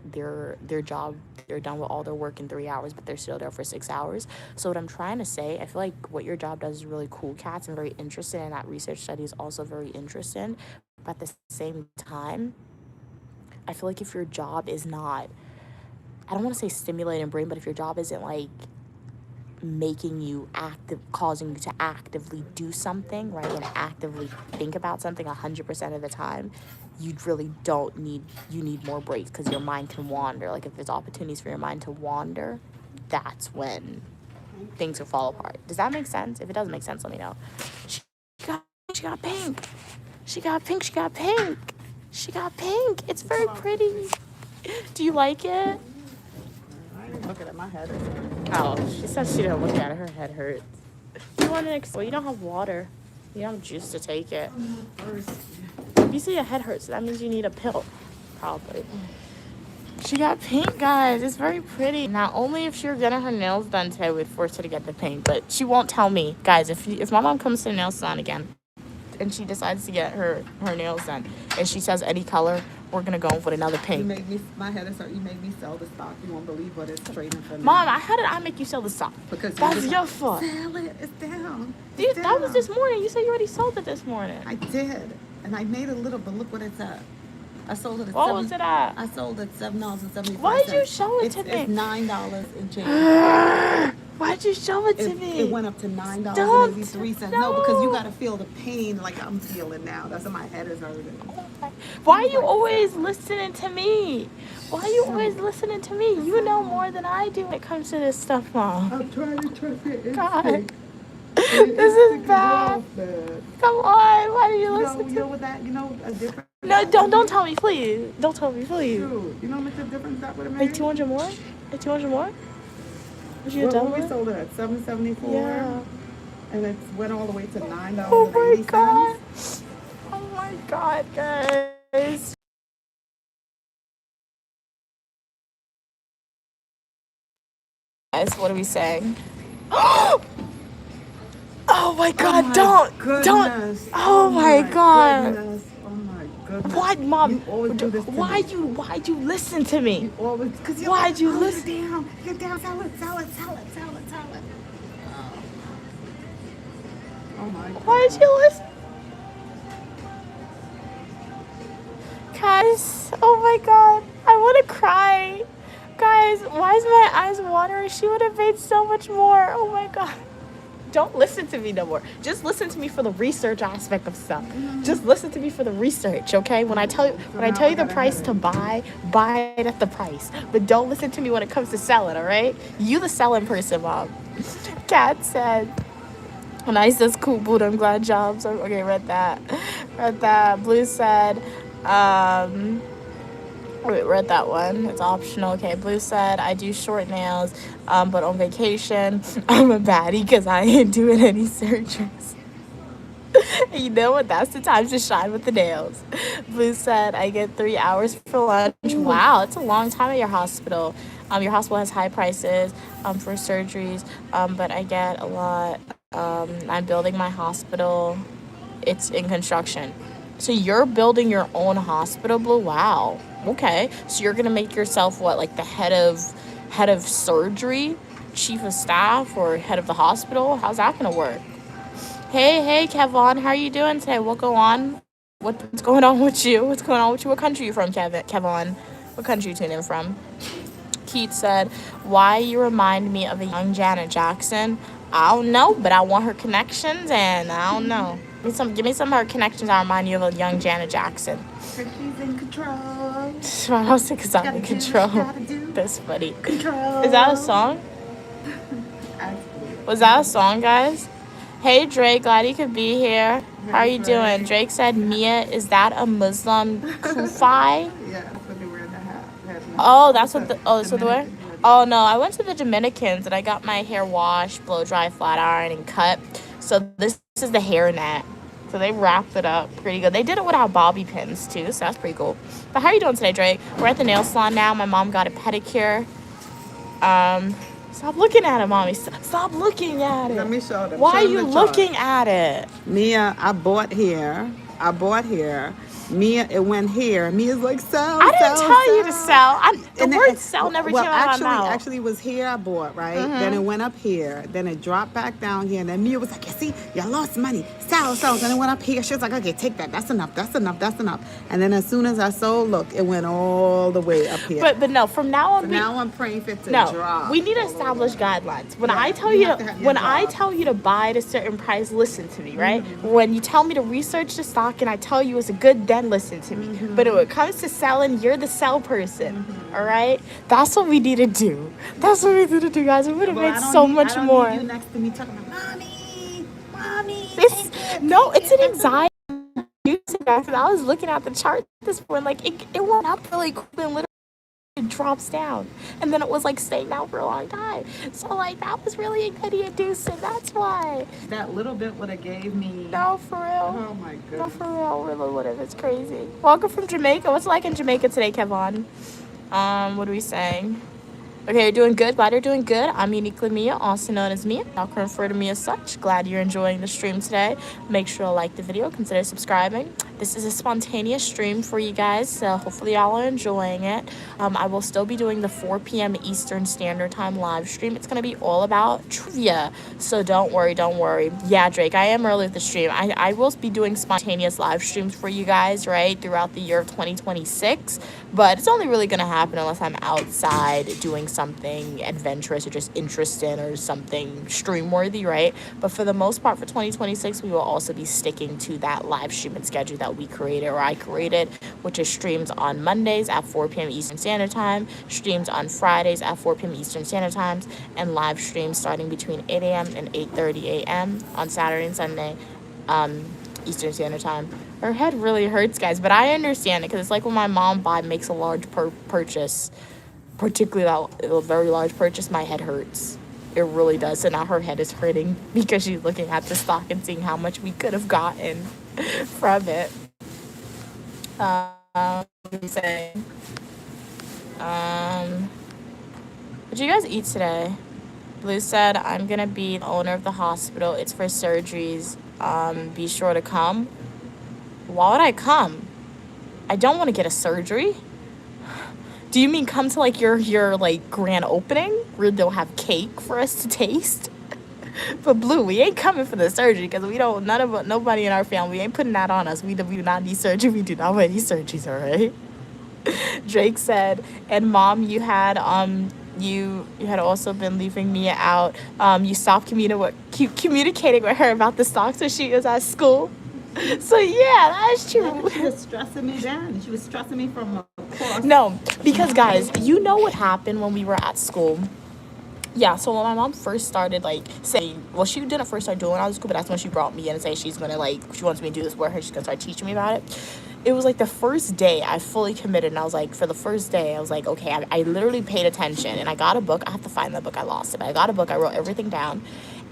job, they're done with all their work in 3 hours, but they're still there for 6 hours. So what I'm trying to say, I feel like what your job does is really cool, Cats, and very interesting, and that research study is also very interesting. But at the same time, I feel like if your job is not, I don't want to say stimulating brain, but if your job isn't like making you active, causing you to actively do something, right, and actively think about something 100% of the time, you really don't need, you need more breaks, because your mind can wander. Like if there's opportunities for your mind to wander, that's when things will fall apart. Does that make sense? If it doesn't make sense, let me know. She got pink. She got pink. She got pink. She got pink. It's very pretty. Do you like it? I ain't looking at my head. Oh, she says she didn't look at it. Her head hurts. You want an well, you don't have water. You don't have juice to take it. If you say your head hurts, that means you need a pill. Probably. She got pink, guys. It's very pretty. Now, only if she were getting her nails done today, we'd force her to get the pink. But she won't tell me. Guys, if my mom comes to the nail salon again, and she decides to get her nails done, and she says any color, we're gonna go with another You pink. made me, my head is hurt. You made me sell the stock. You won't believe what it's trading for now. Mom, how did I make you sell the stock? Because That's your fault. Sell it. It's down. That was this morning. You said you already sold it this morning. I did, and I made a little, but look what it's at. I sold it at What was it at? I sold it $7.75. Why'd you show it to me? It's $9 and change. Why'd you show it to me? It went up to $9.83. No. No, because you gotta feel the pain like I'm feeling now. That's why my head is hurting. Why are you always listening to me? Why are you always listening to me? You know more than I do when it comes to this stuff, Mom. I'm trying to trust your instinct. God. This is bad. Come on. Why do you listen to You know what that, a difference. No, don't tell me, please. Don't tell me, please. True. You know what makes a difference that would have made? Like 200 more? Like 200 more? Was you Well, done we with? sold it at $7.74. Yeah. And it went all the way to $9.80. Oh my God. Oh my God, guys. Guys, what are we saying? Oh my God, don't. Goodness. Oh my God. Goodness. Oh my goodness. What, Mom? You always do this to Why'd me. you listen to me? You always, because you Why'd you You're listen? down. You're down. Sell it. Oh my God. Why'd you listen? Guys, oh my God, I want to cry. Guys, why is my eyes watering? She would have made so much more. Oh my God. Don't listen to me no more. Just listen to me for the research aspect of stuff. Just listen to me for the research, okay? When I tell you the price to buy it at the price. But don't listen to me when it comes to selling, all right? You the selling person, Mom. Kat said, nice, that's cool, Buddha. I'm glad jobs. Okay, read that. Blue said, wait, read that one. It's optional. Okay, Blue said, I do short nails, but on vacation, I'm a baddie because I ain't doing any surgeries. You know what? That's the time to shine with the nails. Blue said, I get 3 hours for lunch. Wow, it's a long time at your hospital. Your hospital has high prices for surgeries, but I get a lot. I'm building my hospital. It's in construction. So you're building your own hospital, Blue? Wow. Okay. So you're gonna make yourself what, like the head of surgery, chief of staff, or head of the hospital? How's that gonna work? Hey, Kevon, how are you doing today? What go on? What's going on with you? What country are you from, Kevon? What country you tuning in from? Keith said, why you remind me of a young Janet Jackson? I don't know, but I want her connections, and I don't know. Give me some of her connections. I remind you of a young Janet Jackson. She's in control. I was because I'm in control. That's funny. Control. Is that a song? Was that a song, guys? Hey, Drake, glad you could be here. How are you doing? Drake said, Mia, is that a Muslim kufi? Yeah, that's what they wear in the hat. Oh, that's what that's what they wear? Oh, no, I went to the Dominicans, and I got my hair washed, blow dry, flat iron, and cut. So this is the hairnet. So they wrapped it up pretty good. They did it without bobby pins, too, so that's pretty cool. But how are you doing today, Drake? We're at the nail salon now. My mom got a pedicure. Stop looking at it, mommy. Stop looking at it. Let me show them. Why Show are them you the chart. looking at it? Mia, I bought here. Mia, it went here. Mia's like, sell, I didn't tell you to sell. The And word sell never came out of my mouth. Actually, it was here I bought, right? Then it went up here. Then it dropped back down here. And then Mia was like, you see, you lost money. Sell. Then it went up here. She was like, okay, take that. That's enough. And then as soon as I sold, look, it went all the way up here. But no, from now on, Now I'm praying for it to no, drop. we need to establish guidelines. When Yeah, I tell you you have to, to have your when I job. tell you to buy at a certain price, listen to me, right? When you tell me to research the stock and I tell you it's a good, then listen to me. But when it comes to selling, you're the sell person, all right? That's what we need to do. That's what we need to do, guys. We would have made so much more. You next to me talking about, mommy. It's an anxiety. Guys, and I was looking at the chart this morning, like it went up really quick and literally it drops down, and then it was like staying down for a long time. So like that was really inducing. That's why. That little bit would have gave me. No, for real. Oh my No, goodness. for real. Really would have. It's crazy. Welcome from Jamaica. What's it like in Jamaica today, Kevon? What are we saying? Okay, you're doing good. Glad you're doing good. I'm Uniquely Mia, also known as Mia. Y'all can refer to me as such. Glad you're enjoying the stream today. Make sure to like the video. Consider subscribing. This is a spontaneous stream for you guys, so hopefully y'all are enjoying it. I will still be doing the 4 p.m. Eastern Standard Time live stream. It's going to be all about trivia, so don't worry. Yeah, Drake, I am early with the stream. I will be doing spontaneous live streams for you guys, right, throughout the year of 2026, but it's only really going to happen unless I'm outside doing something adventurous or just interesting or something stream worthy, right? But for the most part, for 2026, we will also be sticking to that live streaming schedule that we created, or I created, which is streams on Mondays at 4 p.m. Eastern Standard Time, streams on Fridays at 4 p.m. Eastern Standard Times, and live streams starting between 8 a.m. and 8:30 a.m. on Saturday and Sunday, Eastern Standard Time. Her head really hurts, guys, but I understand it, because it's like when my mom makes a large purchase, particularly a very large purchase, my head hurts. It really does. So now her head is hurting because she's looking at the stock and seeing how much we could have gotten from it. What did you say? What did you guys eat today? Blue said, I'm gonna be the owner of the hospital. It's for surgeries. Be sure to come. Why would I come? I don't want to get a surgery. Do you mean come to like your like grand opening where they'll have cake for us to taste? But Blue, we ain't coming for the surgery, because nobody in our family ain't putting that on us. We do not need surgery. We do not want any surgeries, all right? Drake said, and Mom, you had also been leaving Mia out. You stopped communicating with her about the stocks when she was at school. So yeah, that's true. She was stressing me down. She was stressing me from a course. No, because guys, you know what happened when we were at school? Yeah, so when my mom first started saying, well, she didn't first start doing it out of school, but that's when she brought me in and say she's gonna she wants me to do this with her. She's gonna start teaching me about it. It was like the first day I fully committed, and I was like, for the first day, I was like, okay, I literally paid attention, and I got a book. I have to find that book. I lost it, but I got a book. I wrote everything down,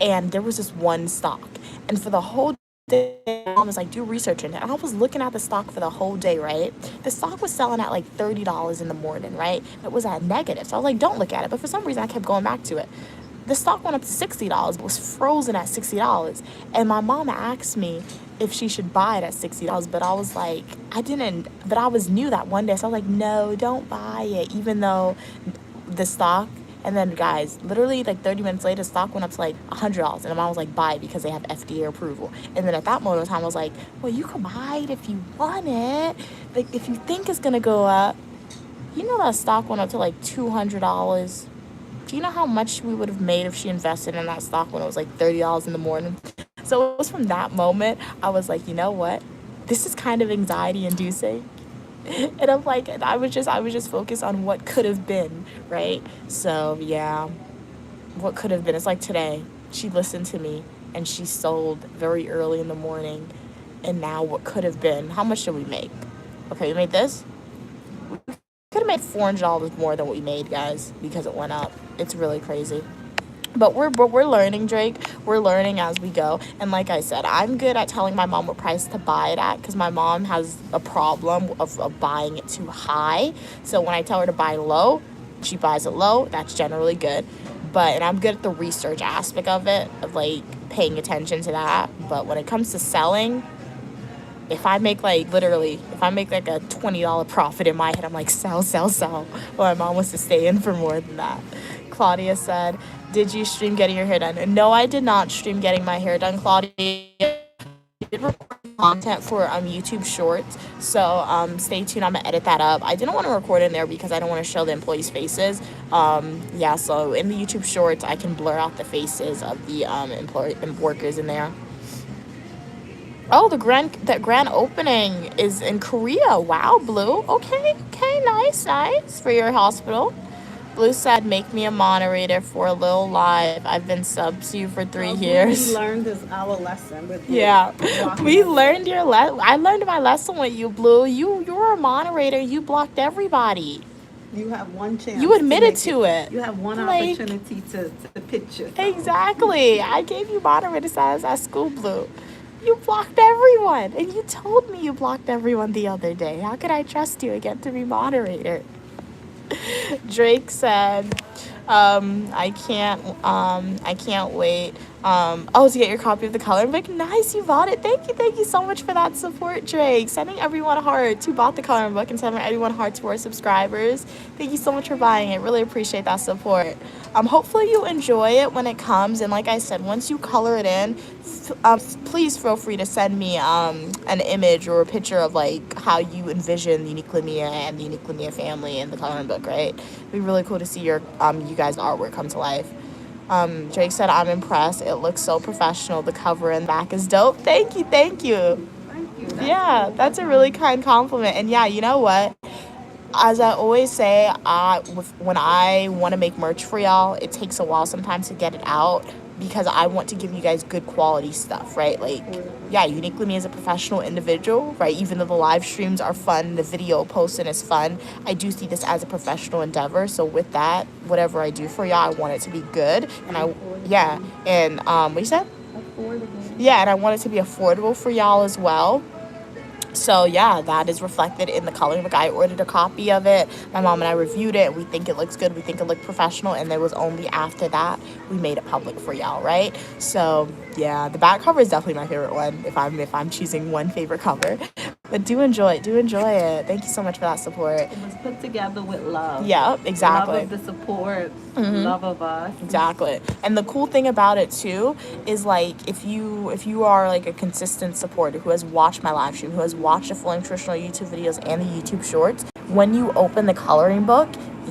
and there was this one stock, and for the whole day, Mom was like, do research into it. And I was looking at the stock for the whole day, right? The stock was selling at like $30 in the morning, right? It was at negative. So I was like, don't look at it. But for some reason, I kept going back to it. The stock went up to $60, but was frozen at $60. And my mom asked me if she should buy it at $60, but I was like, but I was new that one day. So I was like, no, don't buy it, even though the stock. And then, guys, literally, 30 minutes later, stock went up to, $100. And my mom was like, buy it because they have FDA approval. And then at that moment in time, I was like, well, you can buy it if you want it. If you think it's going to go up. You know that stock went up to, $200. Do you know how much we would have made if she invested in that stock when it was, $30 in the morning? So it was from that moment, I was like, you know what? This is kind of anxiety-inducing. And I'm like, I was just focused on what could have been, right? So yeah, what could have been. It's like today, she listened to me and she sold very early in the morning, and now what could have been. How much did we make? Okay, we made this. We could have made $400 more than what we made, guys, because it went up. It's really crazy. But we're learning, Drake. We're learning as we go. And like I said, I'm good at telling my mom what price to buy it at, because my mom has a problem of buying it too high. So when I tell her to buy low, She buys it low, that's generally good. And I'm good at the research aspect of it, of like paying attention to that. But when it comes to selling, if I make like a $20 profit in my head, I'm like, sell, sell, sell. Well, my mom wants to stay in for more than that. Claudia said, did you stream getting your hair done? No, I did not stream getting my hair done, Claudia. I did record content for YouTube Shorts, so stay tuned. I'm gonna edit that up. I didn't want to record in there because I don't want to show the employees' faces. Yeah, so in the YouTube Shorts, I can blur out the faces of the workers in there. Oh, the grand opening is in Korea. Wow, Blue. Okay, nice for your hospital. Blue said, make me a moderator for a little live. I've been sub to you for 3 years. We learned our lesson with Blue. Yeah, we learned your I learned my lesson with you, Blue. You were a moderator. You blocked everybody. You have one chance. You admitted to it. You have one opportunity to pitch yourself. Exactly. I gave you moderator status at school, Blue. You blocked everyone, and you told me you blocked everyone the other day. How could I trust you again to be moderator? Drake said, I can't wait. To get your copy of the coloring book. Nice, you bought it. Thank you so much for that support, Drake. Sending everyone hearts who bought the coloring book and sending everyone hearts who are subscribers. Thank you so much for buying it. Really appreciate that support. Hopefully you enjoy it when it comes, and like I said, once you color it in, please feel free to send me an image or a picture of like how you envision the Uniquely Mia and the Uniquely Mia family in the coloring book, right? It'd be really cool to see your you guys' artwork come to life. Drake said, I'm impressed. It looks so professional. The cover and back is dope. Thank you. Thank you. Yeah, that's a really kind compliment. And yeah, you know what? As I always say, when I want to make merch for y'all, it takes a while sometimes to get it out because I want to give you guys good quality stuff, right? Like, yeah, Uniquely Me as a professional individual, right? Even though the live streams are fun, the video posting is fun, I do see this as a professional endeavor. So with that, whatever I do for y'all, I want it to be good. And what you said? Affordable. Yeah, and I want it to be affordable for y'all as well. So yeah, that is reflected in the coloring book. I ordered a copy of it. My mom and I reviewed it. We think it looks good. We think it looked professional. And it was only after that we made it public for y'all, right? So yeah, the back cover is definitely my favorite one if I'm choosing one favorite cover. But do enjoy it. Thank you so much for that support. It was put together with love. Yeah, exactly. Love of the support, love of us. Exactly. And the cool thing about it too is like if you are like a consistent supporter who has watched my live stream, who has watched the Full Nutritional YouTube videos and the YouTube Shorts, when you open the coloring book,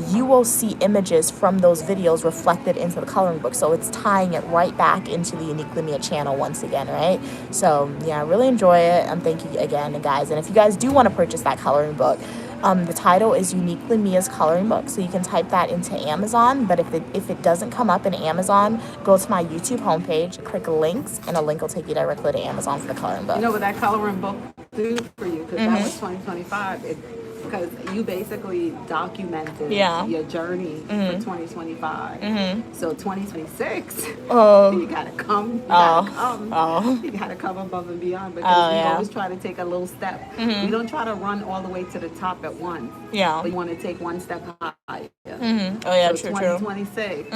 you will see images from those videos reflected into the coloring book. So it's tying it right back into the Uniquely Mia channel once again, right? So yeah, really enjoy it. And thank you again, guys. And if you guys do want to purchase that coloring book, the title is Uniquely Mia's Coloring Book. So you can type that into Amazon. But if it doesn't come up in Amazon, go to my YouTube homepage, click links, and a link will take you directly to Amazon for the coloring book. You know what that coloring book do for you? Because that was 2025. Because you basically documented your journey for 2025. So 2026, you gotta come. You gotta come above and beyond because we always try to take a little step. We don't try to run all the way to the top at once. Yeah. But you want to take one step higher. Oh yeah, so true. 2026,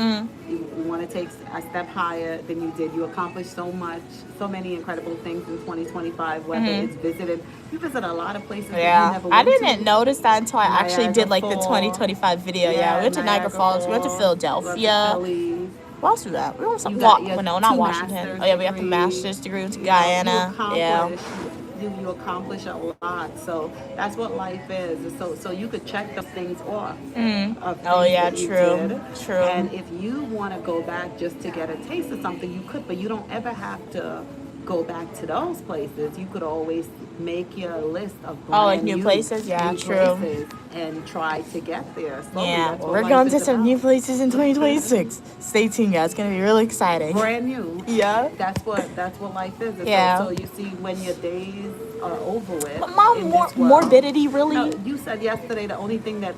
you want to take a step higher than you did. You accomplished so many incredible things in 2025. Whether it's you visited a lot of places. Yeah, that you never I went didn't to. notice that until I actually did like the Falls. 2025 video. Yeah, we went to Niagara Falls. We went to Philadelphia. What else was that? We went to not Washington. Oh yeah, we got the master's degree. We went to Guyana. You accomplish a lot, so that's what life is. So you could check the things off. True. And if you want to go back just to get a taste of something, you could, but you don't ever have to go back to those places. You could always make your list of new places. Yeah, true. Places and try to get there. Slowly. Yeah, we're going to some new places in 2026. Stay tuned, guys. It's gonna be really exciting. Brand new. Yeah. That's what life is. Yeah. So you see, when your days are over with. But Mom, morbidity really. No, you said yesterday the only thing that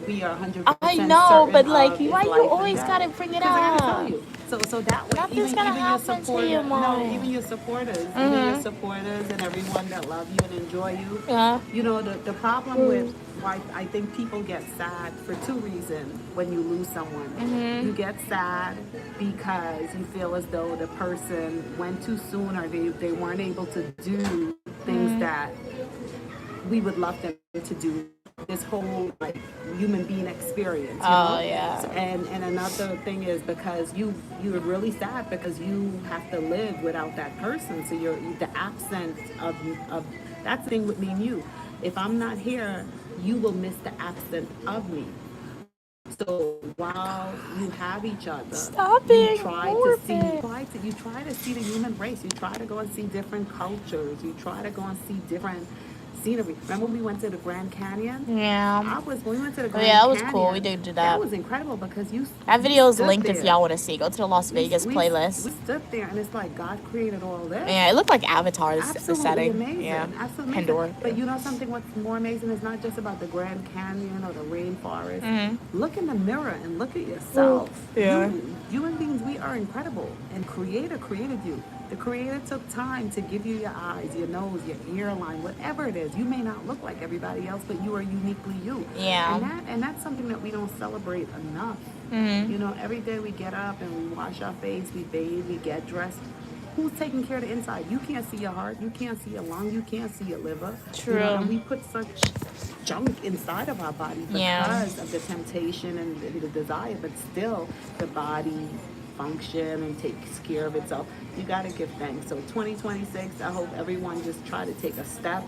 we are 100%. I know, but like why you always gotta bring it up? I gotta tell you. So that way, Nothing's even gonna your happen to supporters, you, no, Mommy. even your supporters, even your supporters and everyone that love you and enjoy you. Yeah. You know, the problem with why I think people get sad for two reasons when you lose someone. You get sad because you feel as though the person went too soon or they weren't able to do things that we would love them to do. This whole like human being experience, you Oh, know. yeah. And another thing is because you're really sad because you have to live without that person. So you're the absence of that's the thing with me and you. If I'm not here, you will miss the absence of me. So while you have each other, Stop you being try to see, morbid. you try to see the human race. You try to go and see different cultures. You try to go and see different scenery. Remember we went to the Grand Canyon? Yeah. When we went to the Oh, Grand yeah, that was Canyon. cool. We did do That that. was incredible because That video is stood linked if there. y'all want to see. Go to the Las Vegas We playlist. stood there and it's like God created all this. Yeah, it looked like Avatar, the Absolutely setting. amazing. Yeah. Absolutely amazing. Pandora. But you know something? What's more amazing is not just about the Grand Canyon or the rainforest. Look in the mirror and look at yourself. Yeah. Human beings, we are incredible. And Creator created you. The Creator took time to give you your eyes, your nose, your earline, whatever it is. You may not look like everybody else, but you are uniquely you. Yeah. And that's something that we don't celebrate enough. You know, every day we get up and we wash our face, we bathe, we get dressed. Who's taking care of the inside? You can't see your heart, you can't see your lung, you can't see your liver. True. You know, and we put such junk inside of our body because Yeah. of the temptation and the desire, but still the body function and takes care of itself. You got to give thanks. So 2026, I hope everyone just try to take a step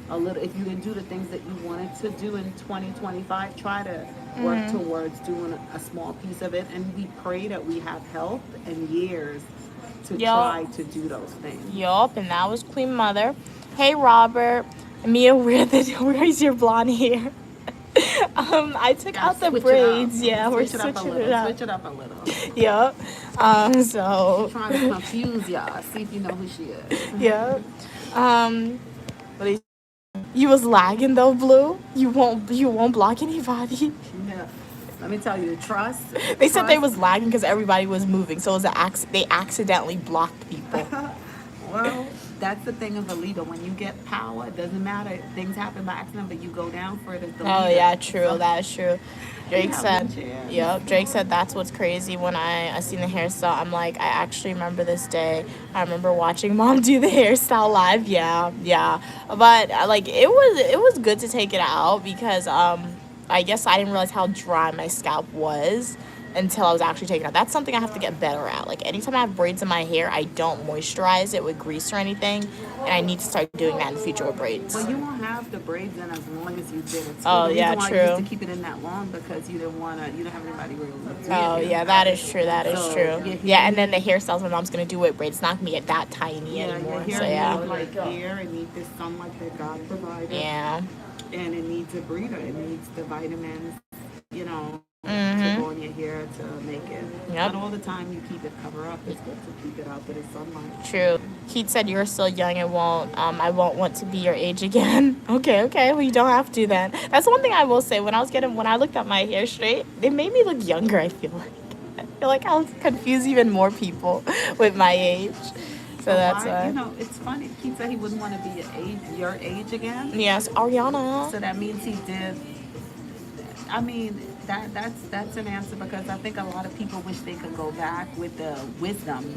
a little. If you didn't do the things that you wanted to do in 2025, try to work towards doing a small piece of it. And we pray that we have health and years to try to do those things. Yup, and that was Queen Mother. Hey, Robert. Mia, where's your blonde hair? I took out the braids. Yeah, we're switching it up. Switch it up a little. Yep. So. Trying to confuse y'all. See if you know who she is. Yep. What is? You was lagging though, Blue. You won't block anybody. Yeah. Let me tell you, trust. They said they was lagging because everybody was moving, so it was they accidentally blocked people. Well, that's the thing of a leader. When you get power, it doesn't matter. Things happen by accident, but you go down for it as the leader. Oh yeah, true. So, That is true. Drake said, chance. yep, Drake said that's what's crazy. When I seen the hairstyle, I'm like, I actually remember this day. I remember watching Mom do the hairstyle live. Yeah. But like it was good to take it out because I guess I didn't realize how dry my scalp was until I was actually taking it out. That's something I have to get better at. Like anytime I have braids in my hair, I don't moisturize it with grease or anything, and I need to start doing that in the future with braids. Well, you won't have the braids in as long as you did it. Oh, the yeah, reason why true. I used to keep it in that long because you didn't have anybody really look to Oh it. yeah, that is true. That is So, true. your Yeah, hair- and then the hairstyles my mom's gonna do with braids. It's not gonna get that tiny Yeah, anymore. your So hair yeah, needs like hair. It needs the sunlight that God provided. yeah. And it needs a breather. It needs the vitamins, you know, to go in your hair to make it. Yep. But all the time you keep it covered up. It's good to keep it out to the sunlight. True. Keith said you're still young and I won't want to be your age again. Okay. Well, you don't have to then. That's one thing I will say. When I looked at my hair straight, it made me look younger. I feel like I'll confuse even more people with my age. So that's why, why. you know, it's funny. Keith said he wouldn't want to be your age again. Yes, Ariana. So that means he did. I mean, that's an answer because I think a lot of people wish they could go back with the wisdom.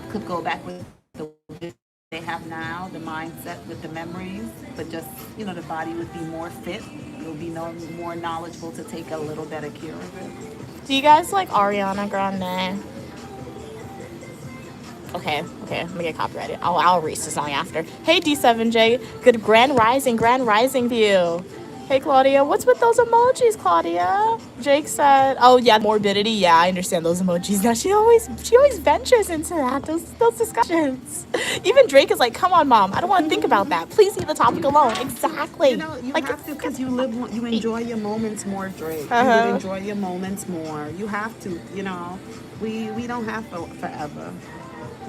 Could go back with the wisdom they have now, the mindset with the memories, but just, you know, the body would be more fit. It would be more knowledgeable to take a little better care of it. Do you guys like Ariana Grande? Okay, I'm gonna get copyrighted. I'll erase the song after. Hey D7J, good Grand Rising view. Hey Claudia, what's with those emojis, Claudia? Jake said, oh yeah, morbidity. Yeah, I understand those emojis. Now she always ventures into that, those discussions. Even Drake is like, come on, Mom, I don't want to think about that. Please leave the topic alone. Exactly. You know, you like, have to because you enjoy your moments more, Drake. You Uh-huh. would enjoy your moments more. You have to, you know. We don't have forever.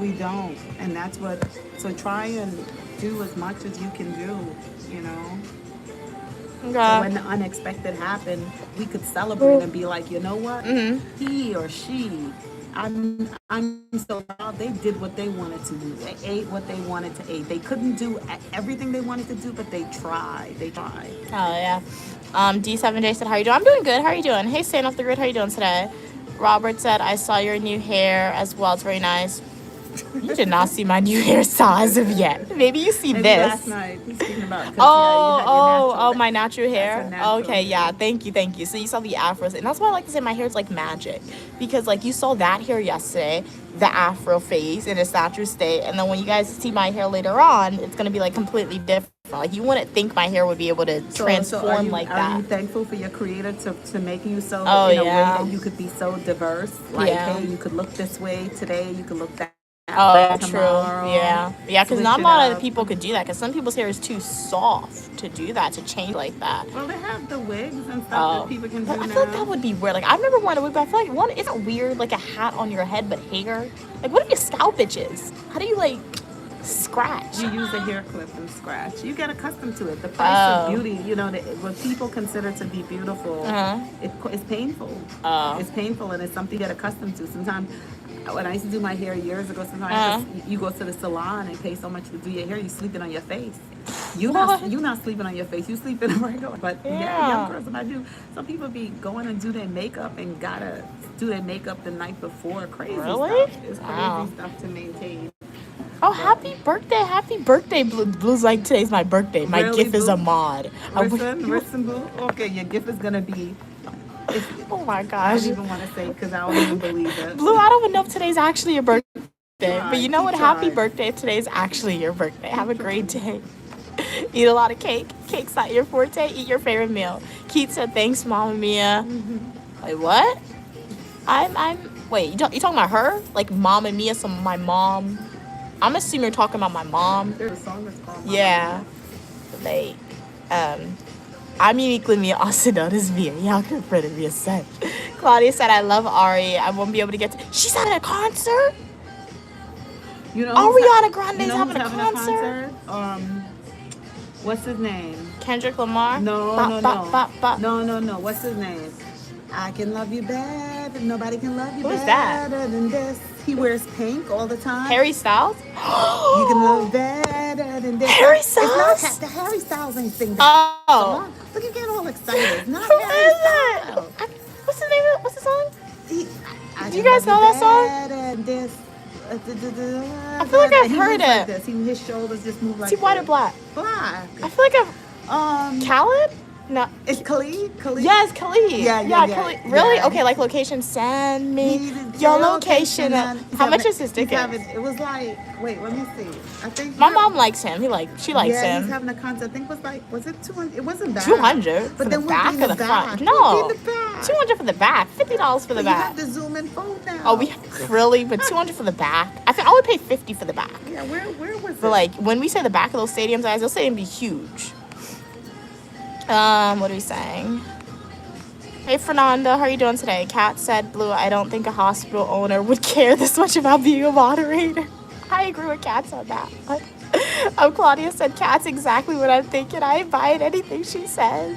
We don't. And that's what, so try and do as much as you can do, you know. So when the unexpected happened, we could celebrate and be like, you know what? He or she, I'm so proud. They did what they wanted to do. They ate what they wanted to eat. They couldn't do everything they wanted to do, but they tried. They tried. Oh yeah. D7J said, how are you doing? I'm doing good. How are you doing? Hey, Stan off the grid. How are you doing today? Robert said, I saw your new hair as well. It's very nice. You did not see my new hairstyle as of yet. Maybe you see Maybe this. last night. He's speaking about. Yeah, you had your natural, My natural hair. That's a natural Okay, yeah. Thank you. So you saw the afros, and that's why I like to say my hair is like magic, because like you saw that hair yesterday, the afro phase in its natural state, and then when you guys see my hair later on, it's gonna be like completely different. Like you wouldn't think my hair would be able to transform like that. Are you thankful for your creator to make you so Oh, in a yeah. way that you could be so diverse? Like, Yeah. hey, you could look this way today, you could look that. Oh, yeah, tomorrow. true. Yeah, because Switch not a it lot up. of people could do that. Because some people's hair is too soft to do that, to change like that. Well, they have the wigs and stuff Oh, that people can do but I now. feel like that would be weird. Like I've never worn a wig, but I feel like one isn't weird, like a hat on your head, but hair. Like what if your scalp itches? How do you like scratch? You use a hair clip and scratch. You get accustomed to it. The price of Oh. beauty, what people consider to be beautiful, it's painful. Oh. It's painful, and it's something you get accustomed to. Sometimes, when I used to do my hair years ago, sometimes you go to the salon and pay so much to do your hair, you sleeping on your face. You not sleeping on your face. You sleeping regular. But yeah, young person, I do. Some people be going and do their makeup and gotta do their makeup the night before. Crazy Really? stuff. It's crazy Wow. stuff to maintain. Oh, happy birthday, Blue. Blue's like, today's my birthday. My Really, gift is Blue? a mod. Listen, boo. Okay, your gift is gonna be. Oh my I gosh. don't even want to say because I don't even believe it. Blue, I don't even know if today's actually your birthday. Try, But you know what? keep Happy trying. birthday. If today's actually your birthday. Have a great day. Eat a lot of cake. Cake's not your forte. Eat your favorite meal. Keith said, thanks, Mama Mia. Wait, what? Wait, you talking about her? Like Mama Mia, my mom. I'm assuming you're talking about my mom. There's a song that's called. Mama Yeah. Like, I'm uniquely Mia, also known as Mia. Y'all can friend of Mia said. Claudia said, I love Ari. I won't be able to get to. She's having a concert? You know who's Ariana Grande's who's having a concert? What's his name? Kendrick Lamar? No. No. What's his name? I can love you better. Nobody can love you Who is that? better than this. He wears pink all the time. Harry Styles? You can love better than this. Harry It's not Styles? the Harry Styles ain't sing that Oh. song. Look, you getting all excited. It's not Who Harry is it? Styles. What's the name of What's the song? I Do you can guys love know that song? better than this. I feel like I've He heard moves like it. this. His shoulders just move like Is he white or this. black? Black. I feel like I've. Khaled? No. It's Khalid. Khalid. Yes, Khalid. Yeah. Khalid. Really? Yeah. Okay, like location. Send me He's- your location. and How much is his he's ticket? It was like, wait, let me see. I think My mom likes him. She likes yeah, he's him. having a concert. I think was it 200? It wasn't bad. 200 for But the then back we'll or be in the back. front? We'll No, be in the back. 200 for the back. $50 for the But you back. have the Zoom in phone now. Oh, we really, but 200 for the back. I think I would pay 50 for the back. Yeah, where was But it? like when we say the back of those stadiums, guys, those stadiums be huge. What are we saying? Hey Fernanda, how are you doing today? Kat said, Blue, I don't think a hospital owner would care this much about being a moderator. I agree with Kat on that. Claudia said, Kat's exactly what I'm thinking. I ain't buying anything she says.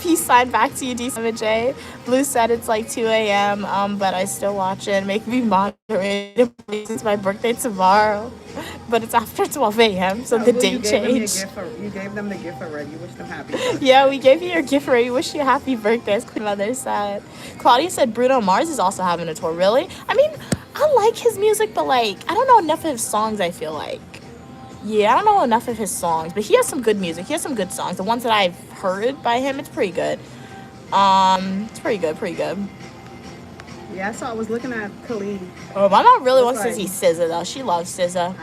Peace sign back to you, D7J. Blue said it's like 2 a.m., but I still watch it. Make me moderator, please. It's my birthday tomorrow. But it's after 12 a.m., so the date changed. You gave them the gift already. You wish them happy birthday. Yeah, we gave you your gift already. Wish you a happy birthday, as Queen Mother said. Claudia said Bruno Mars is also having a tour. Really? I mean, I like his music, but like, I don't know enough of his songs, I feel like. Yeah, I don't know enough of his songs, but he has some good music. He has some good songs. The ones that I've heard by him, it's pretty good. It's pretty good. Yeah, so I was looking at Khalid. Oh, my mom really Looks wants to like- see SZA though. She loves SZA.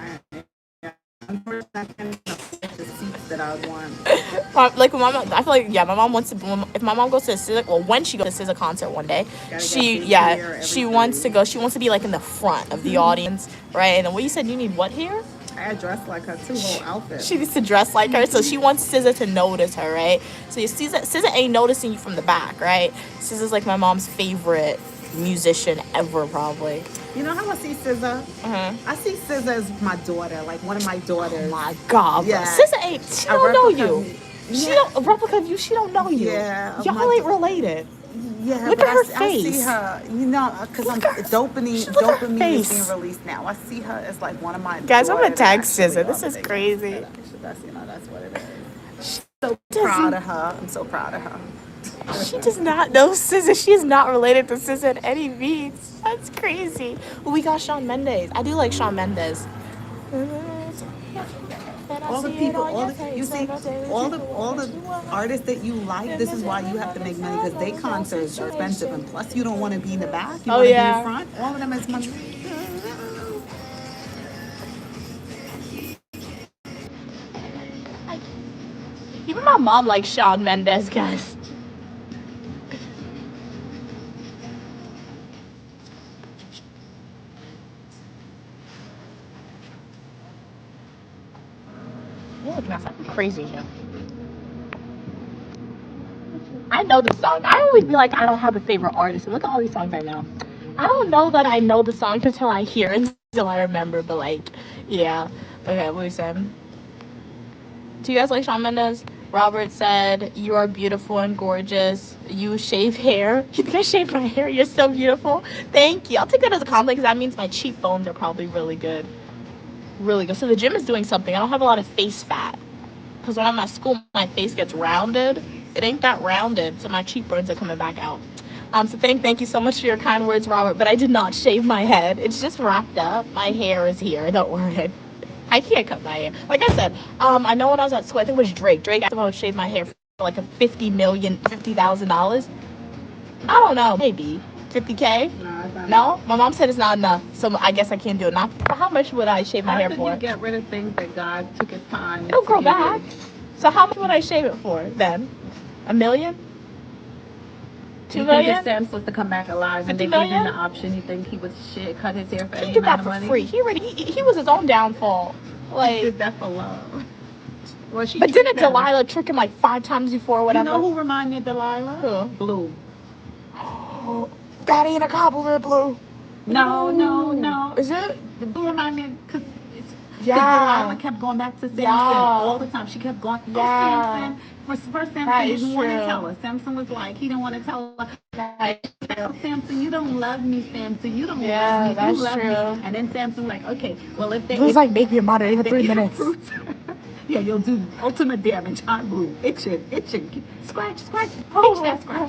Unfortunately, I can't afford the seats that I would want. Like when my mom, I feel like my mom wants to. If my mom goes to a SZA, well, when she goes to a SZA concert one day, Gotta she get here every she wants to three. go. She wants to be like in the front of the audience, right? And then what you said, you need what here? I had dressed like her too, whole outfit. She needs to dress like her, so she wants SZA to notice her, right? So you see, SZA ain't noticing you from the back, right? SZA's like my mom's favorite musician ever, probably. You know how I see SZA? I see SZA as my daughter, like one of my daughters. Oh my God, Yeah. SZA ain't. She A don't know replica you. of me. She don't replica of you. She don't know you. Yeah, Y'all ain't related. Yeah, Look but at her I see face. her, because Look at her- dopamine look at her dopamine is face. being released now. I see her as like one of my Guys, I'm daughter gonna tag that Scissor. actually This is loves it. crazy. That's that's what it is. So proud of her. I'm so proud of her. She does not know SZA. She is not related to SZA in any means. That's crazy. Well, we got Shawn Mendes. I do like Shawn Mendes. All the people, all the artists that you like. This is why you have to make money, because they concerts are expensive, and plus you don't want to be in the back. You Oh, want to yeah. be in front. All of them is money. Even my mom likes Shawn Mendes, guys. You're looking at something crazy here. I know the song. I always be like, I don't have a favorite artist. Look at all these songs I know. I don't know that I know the songs until I hear it, until I remember. But like, yeah. Okay, what are you saying? Do you guys like Shawn Mendes? Robert said, "You are beautiful and gorgeous. You shave hair." You think I shave my hair? You're so beautiful. Thank you. I'll take that as a compliment, because that means my cheekbones are probably really good. Really good. So the gym is doing something. I don't have a lot of face fat. Because when I'm at school, my face gets rounded. It ain't that rounded, so my cheekbones are coming back out. So thank you so much for your kind words, Robert. But I did not shave my head. It's just wrapped up. My hair is here. Don't worry. I can't cut my hair. Like I said, I know when I was at school, I think it was Drake. Drake asked me if I would shave my hair for like a $50,000. I don't know, maybe 50K. No, my mom said it's not enough, so I guess I can't do it. Now, how much would I shave my hair for? You get rid of things that God took his time. It'll grow back. So how much would I shave it for then? $1 million? $2 million? You think if Sam supposed to come back alive and they gave him the option, you think he would cut his hair for He any did that amount of for money? free. He was his own downfall. Like, He did that for love. Well, but didn't Delilah trick him like 5 times before or whatever? You know who reminded me of Delilah? Who? Blue. That ain't a compliment, Blue. No. Is it? The Blue reminded me because Yeah. Delilah kept going back to Samson Yeah. all the time. She kept going, Yeah. Samson. First Samson That is didn't want to true. tell her. Samson was like, he didn't want to tell her. Samson, you don't love me, Samson. You don't love me. That's You love true. me. And then Samson was like, okay, well, if they... It was like, make me a moderator for 3 eat minutes. fruit, yeah, you'll do ultimate damage on Blue. Itching. Scratch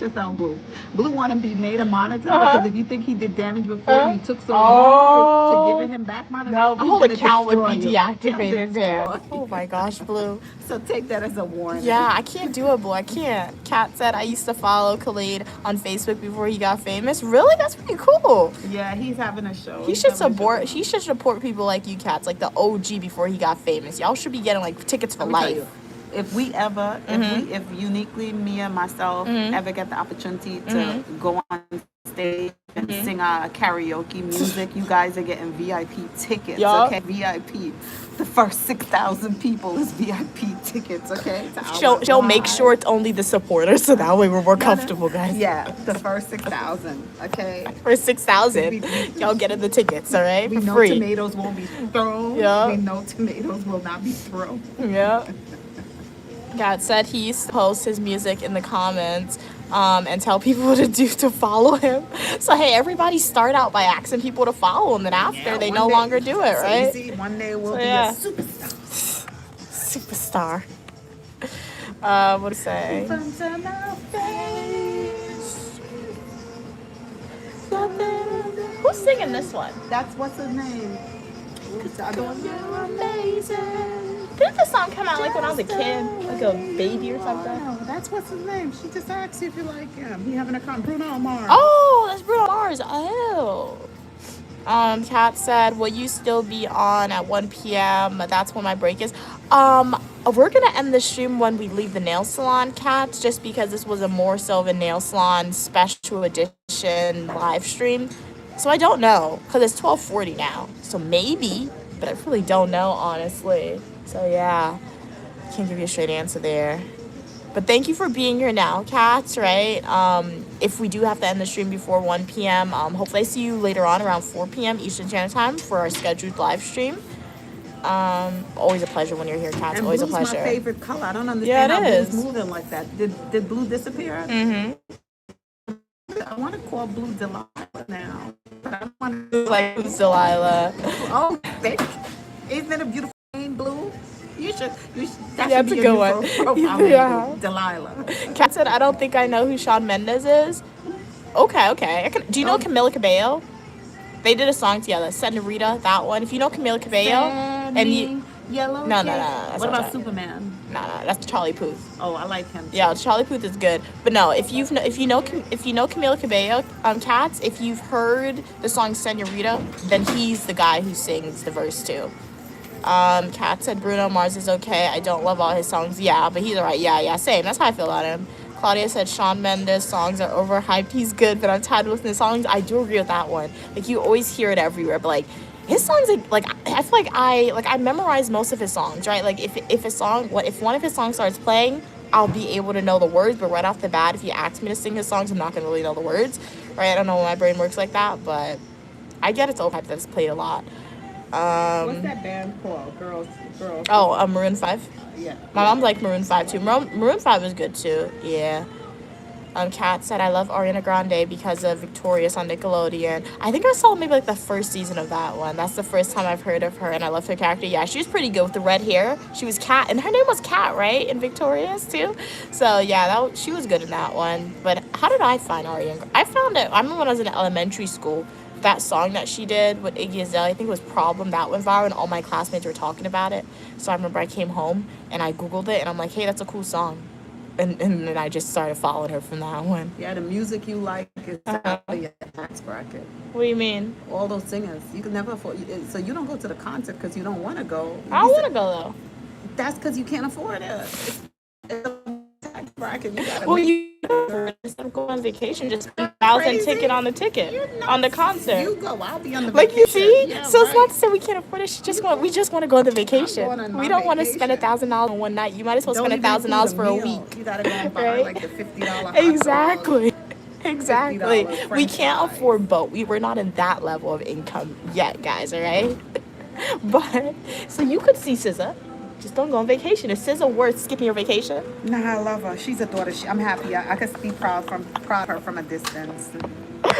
yourself, Blue. Blue want to be made a monitor because if you think he did damage before, you took so long to give him back monitor. No, the whole account would be deactivated. Destroy. Oh my gosh, Blue. So take that as a warning. Yeah, I can't do it, Blue. I can't. Kat said I used to follow Khalid on Facebook before he got famous. Really? That's pretty cool. Yeah, he's having a show. He should support people like you, Cats, like the OG before he got famous. Y'all should be getting like tickets for life. If we ever, if uniquely me and myself ever get the opportunity to go on stage and sing our karaoke music, you guys are getting VIP tickets. Yup. Okay, VIP. The first 6,000 people is VIP tickets. Okay. She'll make sure it's only the supporters, so that way we're more comfortable, guys. Yeah, the first 6,000. Okay. For 6,000, y'all getting the tickets, all right, We for know free. tomatoes won't be thrown. Yeah. We know tomatoes will not be thrown. Yeah. Kat said he used to post his music in the comments and tell people what to do to follow him. So, hey, everybody start out by asking people to follow him, and after they no longer do it, right? So one day we'll So, be yeah. a superstar. Superstar. What to say? Who's singing this one? That's what's his name. You're amazing. Didn't this song come out like when I was a kid? Like a baby or something? No, that's what's his name. She just asked you if you like him. He having a con Bruno Mars. Oh, that's Bruno Mars. Oh. Kat said, will you still be on at 1 p.m.? That's when my break is. We're going to end the stream when we leave the nail salon, Kat, just because this was a more so of a nail salon special edition live stream. So I don't know, because it's 12:40 now. So maybe, but I really don't know, honestly. So yeah, can't give you a straight answer there. But thank you for being here now, Cats, right? If we do have to end the stream before 1 p.m., hopefully I see you later on around 4 p.m. Eastern Standard Time for our scheduled live stream. Always a pleasure when you're here, Cats. And Always blue's a pleasure. my favorite color. I don't Yeah, understand it how is. blue's moving like that. Did blue disappear? Mm-hmm. I want to call blue Delilah now. But I want to Like, who's Delilah? Oh, thick. Isn't it a beautiful name, blue? You should that Yeah, should it's be a good new one. profile name, Yeah. Blue. Delilah. Kat said, I don't think I know who Shawn Mendes is. Okay. Do you know Camila Cabello? They did a song together, Senorita, that one. If you know Camila Cabello, and you... Yellow. No. That's What not about Charlie. Superman? No, that's Charlie Puth. Oh, I like him. Yeah, Charlie Puth is good. But no, if you know Camila Cabello, Cats, if you've heard the song Senorita, then he's the guy who sings the verse too. Kat said Bruno Mars is okay. I don't love all his songs. Yeah, but he's alright. Yeah, same. That's how I feel about him. Claudia said Shawn Mendes songs are overhyped. He's good, but I'm tired of listening to songs. I do agree with that one. Like, you always hear it everywhere, but like his songs, like I feel like I memorize most of his songs, right? Like if one of his songs starts playing, I'll be able to know the words, but right off the bat, if you ask me to sing his songs, I'm not gonna really know the words, right? I don't know why my brain works like that, but I get it's overhyped that it's played a lot. What's that band called? Girls. Oh, Maroon 5. Yeah. My mom liked Maroon 5 too. Maroon 5 was good too. Yeah. Kat said, I love Ariana Grande because of Victorious on Nickelodeon. I think I saw maybe like the first season of that one. That's the first time I've heard of her, and I loved her character. Yeah, she was pretty good with the red hair. She was Kat, and her name was Kat, right? In Victorious too. So yeah, she was good in that one. But how did I find Ariana? I found it. I remember when I was in elementary school. That song that she did with Iggy Azalea, I think it was Problem, that went viral, and all my classmates were talking about it. So I remember I came home and I Googled it, and I'm like, hey, that's a cool song. And then I just started following her from that one. Yeah, the music you like is out of your tax bracket. What do you mean? All those singers, you can never afford. So you don't go to the concert because you don't want to go. I don't want to go though. That's because you can't afford it. It's a tax bracket. You gotta. Well, you instead of going on vacation, just $1,000 ticket on the ticket on the concert. You go. I'll be on the Like, vacation. you see, Yeah, so right. it's not to say we can't afford it. We just want to go on the vacation. going on my We don't want to spend vacation. $1,000 on one night. You might as well Don't spend even $1,000 include for a meal. week. You gotta go and buy Right? like the $50 hot dog. Exactly. $50 We French can't fries. afford both. We're not in that level of income yet, guys, all right? But, so you could see SZA. Just don't go on vacation. Is SZA worth skipping your vacation? Nah, I love her. She's a daughter. I'm happy. I could be proud of her from a distance.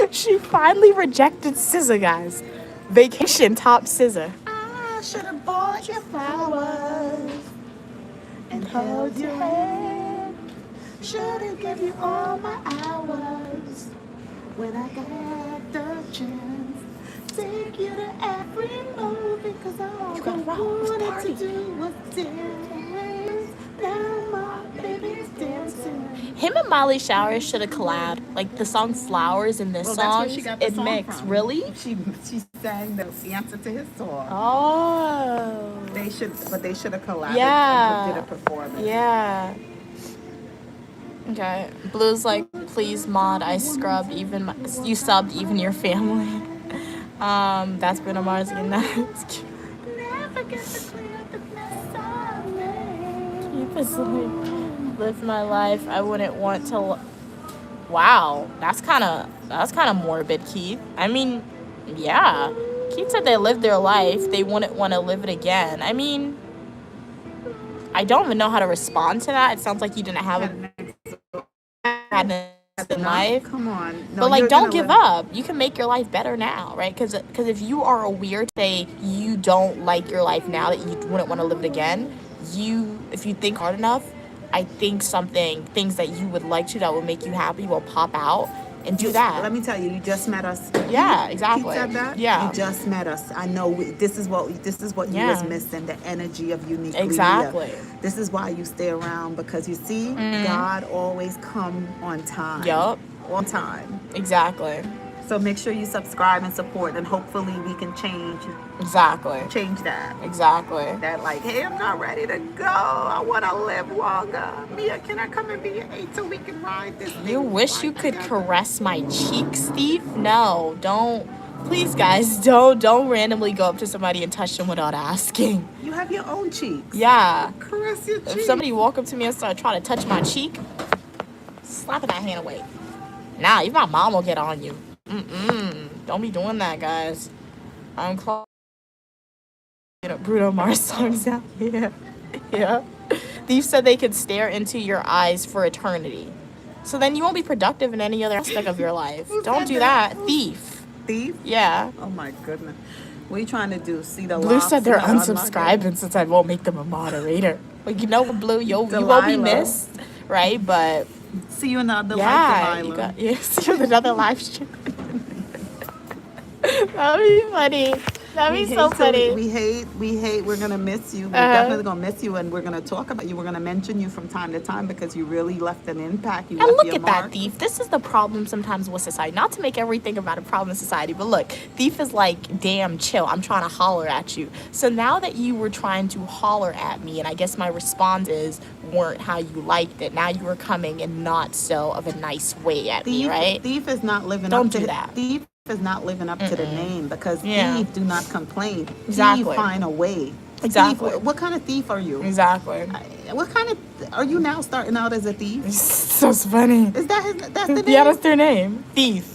She finally rejected SZA, guys. Vacation top SZA. I should have bought you flowers and held your hand. Should have given you all my hours when I got the chance. Take you to every movie because all You gotta I rock this wanted party. to do was dance. Now my baby's dancing. Him and Miley Cyrus should have collabed. Like the song "Flowers" in this Well, song, that's where she got the it song mixed. from. Really? She sang the answer to his song. Oh. They should have collabed Yeah. and did a performance. Yeah. Okay. Blue's like, please mod. I scrubbed even you subbed even your family. That's Bruno Mars again. That's cute. Never get to clear the mess I made. Keep asleep. Live my life. I wouldn't want to. Wow, that's kind of morbid, Keith. I mean, yeah. Keith said they lived their life. They wouldn't want to live it again. I mean, I don't even know how to respond to that. It sounds like you didn't have a in life. Come on. No, But like, you're don't gonna give live- up. You can make your life better now, right? Because if you are aware today you don't like your life now, that you wouldn't want to live it again, if you think hard enough, I think things that you would like to that will make you happy will pop out, and do that. Let me tell you, you just met us. Yeah, He exactly. said that. Yeah. You just met us. I know this is what you Yeah. was missing, the energy of uniquely. Exactly. Here. This is why you stay around, because you see, God always come on time. Yup. On time. Exactly. So make sure you subscribe and support, and hopefully we can change that. Exactly. That like, hey, I'm not ready to go. I want to live longer. Mia, can I come and be your aide so we can ride this thing? You wish you could caress my cheek, Steve? No, don't. Please, guys, don't randomly go up to somebody and touch them without asking. You have your own cheeks. Yeah. Caress your cheeks. If somebody walk up to me and start trying to touch my cheek, slapping that hand away. Nah, even my mom will get on you. Don't be doing that, guys. I'm close. Bruno Mars songs out. Yeah. Yeah. Thief said they could stare into your eyes for eternity. So then you won't be productive in any other aspect of your life. Don't do that. Thief. Thief? Yeah. Oh my goodness. What are you trying to do? See the Blue locks? said they're You gotta unlock unsubscribing since I won't make them a moderator. Like, you know, Blue, you won't be Delilah. missed, right? But it. See you in the other yeah, life, you Delilah. got yes, another live stream. That'd be funny. That'd be so funny. We hate. We're gonna miss you. We're Uh-huh. definitely gonna miss you, and we're gonna talk about you. We're gonna mention you from time to time because you really left an impact. You And left look your at mark. that, Thief. This is the problem sometimes with society. Not to make everything about a problem in society, but look, Thief is like, damn, chill. I'm trying to holler at you. So now that you were trying to holler at me, and I guess my responses weren't how you liked it, now you were coming in not so of a nice way at me, right? Thief is not living Don't up to do that. Thief is not living up to the name because Yeah. thief do not complain. Exactly. Thief find a way. Exactly. Thief, what kind of thief are you? Exactly. What kind of are you now starting out as a thief? So funny. Is that that's the name? Yeah, that's their name. Thief.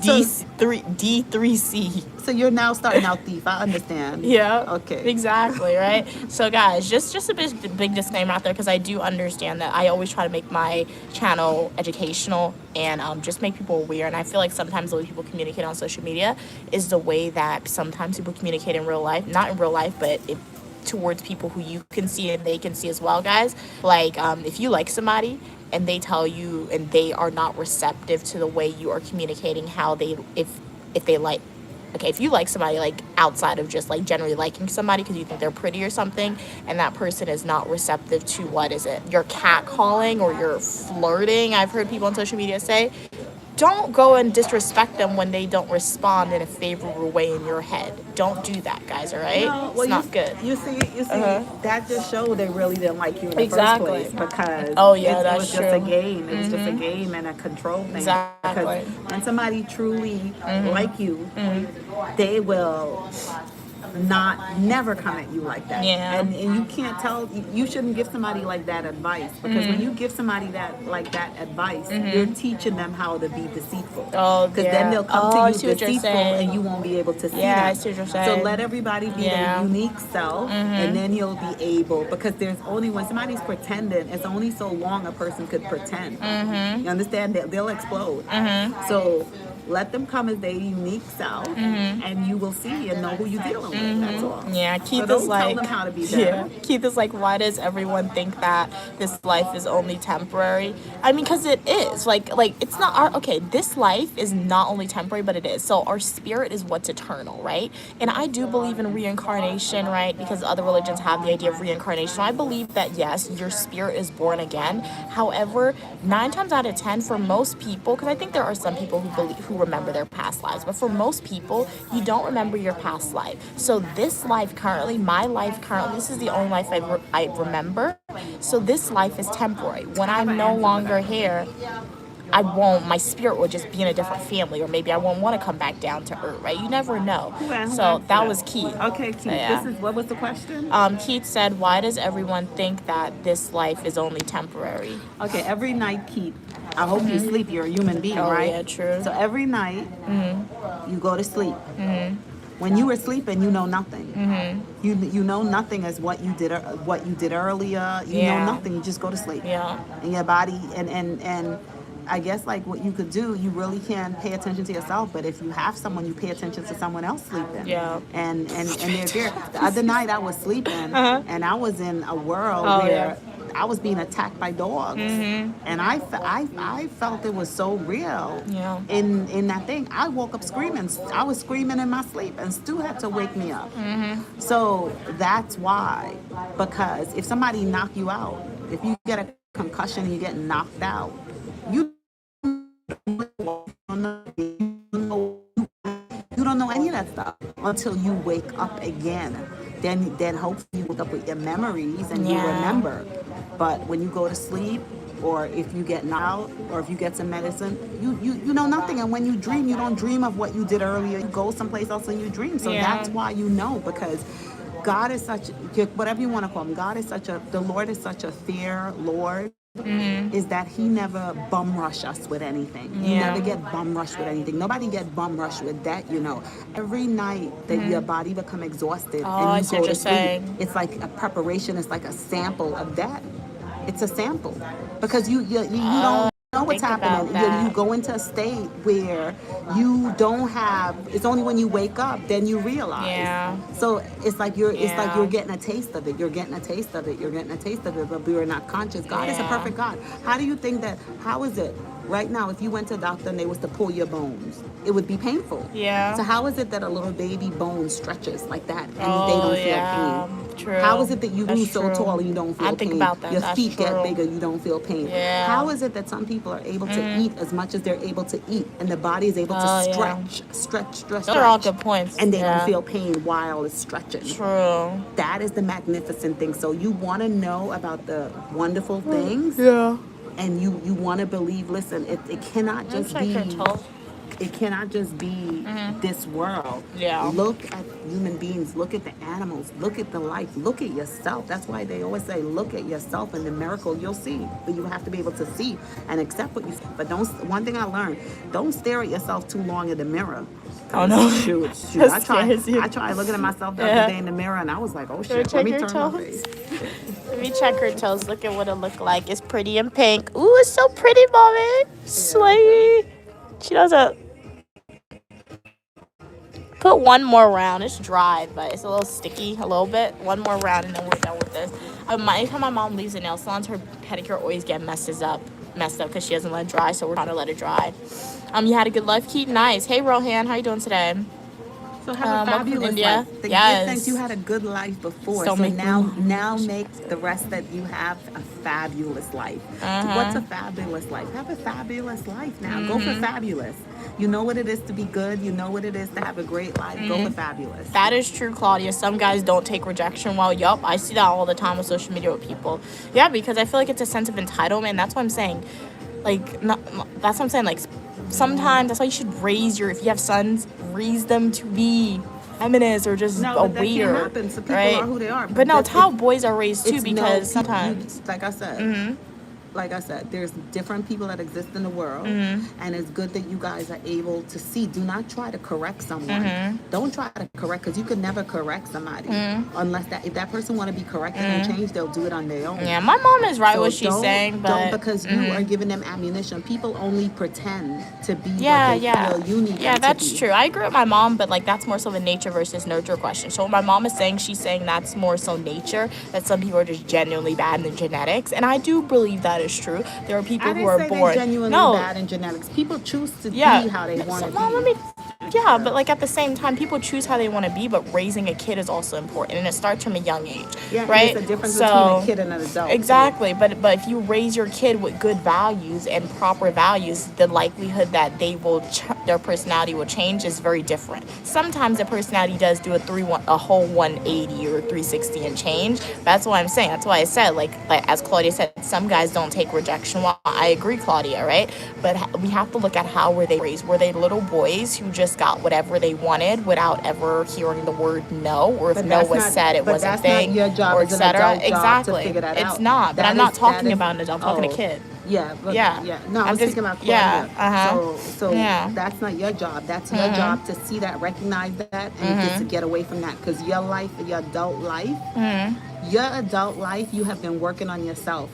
So- D3C. So you're now starting out thief. I understand. Yeah. Okay. Exactly, right? So guys, just a big disclaimer out there because I do understand that I always try to make my channel educational and just make people aware. And I feel like sometimes the way people communicate on social media is the way that sometimes people communicate in real life. Not in real life, but towards people who you can see and they can see as well, guys. Like if you like somebody and they tell you and they are not receptive to the way you are communicating how they if they like, okay, if you like somebody like outside of just like generally liking somebody because you think they're pretty or something and that person is not receptive to what is it, your catcalling or your flirting, I've heard people on social media say, don't go and disrespect them when they don't respond in a favorable way in your head. Don't do that, guys, all right? No, It's not good. You see, Uh-huh. that just showed they really didn't like you in the Exactly. first place because Oh, yeah, it that's was just a true. game. It was just a game and a control thing. Exactly. Because when somebody truly like you, they will never come at you like that. Yeah. And you can't tell. You shouldn't give somebody like that advice because when you give somebody that advice, you're teaching them how to be deceitful. Oh, Because yeah. then they'll come Oh, I to see you what you're deceitful saying. and you won't be able to see Yeah, them. I see what you're So saying. let everybody be Yeah. their unique self, and then you'll be able. Because there's only when somebody's pretending, it's only so long a person could pretend. You understand? They'll explode. So let them come as their unique self, and you will see and know who you're dealing with. That's all. Yeah, Keith So don't is like, tell them how to be better. yeah, Keith is like, why does everyone think that this life is only temporary? I mean, because it is. Like it's not our, okay, this life is not only temporary, but it is. So our spirit is what's eternal, right? And I do believe in reincarnation, right? Because other religions have the idea of reincarnation. So I believe that, yes, your spirit is born again. However, 9 times out of 10, for most people, because I think there are some people who remember their past lives, but for most people, you don't remember your past life. So this life currently, my life currently, this is the only life I remember. So this life is temporary. When I'm no longer here, my spirit will just be in a different family, or maybe I won't want to come back down to earth, right? You never know. Who So asked that was Keith. Okay, Keith. So, yeah. What was the question? Keith said, why does everyone think that this life is only temporary? Okay, every night, Keith. I hope you sleep. You're a human being, Oh, right? yeah, true. So every night, you go to sleep. When you were sleeping, you know nothing. You know nothing as what you did earlier. You Yeah. know nothing. You just go to sleep. Yeah. And your body and I guess like what you could do, you really can pay attention to yourself. But if you have someone, you pay attention to someone else sleeping. Yeah. And they're there. The other night I was sleeping, and I was in a world Oh, where. yeah. I was being attacked by dogs, and I felt it was so real. Yeah. In that thing, I woke up screaming. I was screaming in my sleep, and Stu had to wake me up. So that's why, because if somebody knock you out, if you get a concussion and you get knocked out, you don't know any of that stuff until you wake up again. Then hopefully you wake up with your memories and you Yeah. remember. But when you go to sleep, or if you get knocked out, or if you get some medicine, you know nothing. And when you dream, you don't dream of what you did earlier. You go someplace else and you dream. So Yeah. that's why you know, because God is such, whatever you want to call him, the Lord is such a fair Lord. is that he never bum rush us with anything. You Yeah. never get bum rushed with anything. Nobody get bum rushed with that, you know. Every night that your body become exhausted Oh, I and see you what go you're to sleep, saying. it's like a preparation. It's like a sample of that. It's a sample because you don't know what's Think about happening. You that. go into a state where you don't have. It's only when you wake up then you realize. Yeah. So it's like you're Yeah. getting a taste of it. You're getting a taste of it. You're getting a taste of it, but we are not conscious. God is a Yeah. perfect God. How do you think that? How is it right now? If you went to a doctor and they was to pull your bones, it would be painful. Yeah. So how is it that a little baby bone stretches like that and they Oh, don't feel yeah. pain? True. How is it that you That's grew so true. tall and you don't feel I pain? think about that. Your That's feet get true. bigger, you don't feel pain. Yeah. How is it that some people are able to eat as much as they're able to eat and the body is able Oh, to yeah. stretch, Those are all good points. and they Yeah. don't feel pain while it's stretching? True. That is the magnificent thing. So you want to know about the wonderful things, Yeah. and you want to believe. Listen, it cannot just Check your be. toes. It cannot just be this world. Yeah. Look at human beings. Look at the animals. Look at the life. Look at yourself. That's why they always say, look at yourself and the miracle you'll see. But you have to be able to see and accept what you see. But don't. One thing I learned: don't stare at yourself too long in the mirror. Oh, no. Shoot. That I scares you. tried looking at myself the Yeah. other day in the mirror, and I was like, oh Should shit. we Let me check your turn my toes? face. Let me check her toes. Look at what it look like. It's pretty and pink. Ooh, it's so pretty, mommy. Slay. She doesn't. Put one more round. It's dry, but it's a little sticky, a little bit. One more round, and then we're done with this. Anytime my mom leaves the nail salons, her pedicure always get messed up because she doesn't let it dry. So we're trying to let it dry. You had a good life, Keith. Nice. Hey, Rohan, how you doing today? So have a Welcome from fabulous India. life. Give Yes. thanks you had a good life before. So So make now make the rest that you have a fabulous life. What's a fabulous life? Have a fabulous life now. Go for fabulous. You know what it is to be good. You know what it is to have a great life. Go for fabulous. That is true, Claudia. Some guys don't take rejection well. Yup, I see that all the time on social media with people. Yeah, because I feel like it's a sense of entitlement. That's what I'm saying. That's what I'm saying. Like, sometimes that's why you should if you have sons, raise them to be feminist or just No, a but that waiter. can't happen. So people right? are who they are. But no, That's- it's how boys are raised too, it's because no, sometimes. like I said, like I said, there's different people that exist in the world, and it's good that you guys are able to see. Do not try to correct someone. Don't try to correct, because you could never correct somebody unless if that person want to be corrected and change, they'll do it on their own. Yeah, my mom is right So what she's saying, but don't, because you are giving them ammunition. People only pretend to be yeah, what they feel you need yeah, them that's to be. true. I agree with my mom, but like that's more so the nature versus nurture question. So what my mom is saying, she's saying that's more so nature, that some people are just genuinely bad in the genetics, and I do believe that is true. There are people I who didn't are say born they're genuinely bad in genetics. People choose to be how they want to be. But like at the same time, people choose how they want to be, but raising a kid is also important, and it starts from a young age, Yeah, and right? there's a difference between a kid and an adult. Exactly, but if you raise your kid with good values and proper values, the likelihood that their personality will change is very different. Sometimes the personality does do a whole 180 or 360 and change. That's what I'm saying. That's why I said, like as Claudia said, some guys don't take rejection well. I agree, Claudia, right? But we have to look at how were they raised. Were they little boys who just got whatever they wanted without ever hearing the word no, or if But no that's was not- said, it but wasn't that's thing, not your job or as an etc. adult job to Exactly, figure that it's out. not. But That I'm not is- talking that is- about an adult. I'm talking a kid. Yeah, but Yeah. No, I'm I'm just- speaking about yeah, Claudia. So yeah. that's not your job. That's your job to see that, recognize that, and just to get away from that. Because your life, your adult life, you have been working on yourself,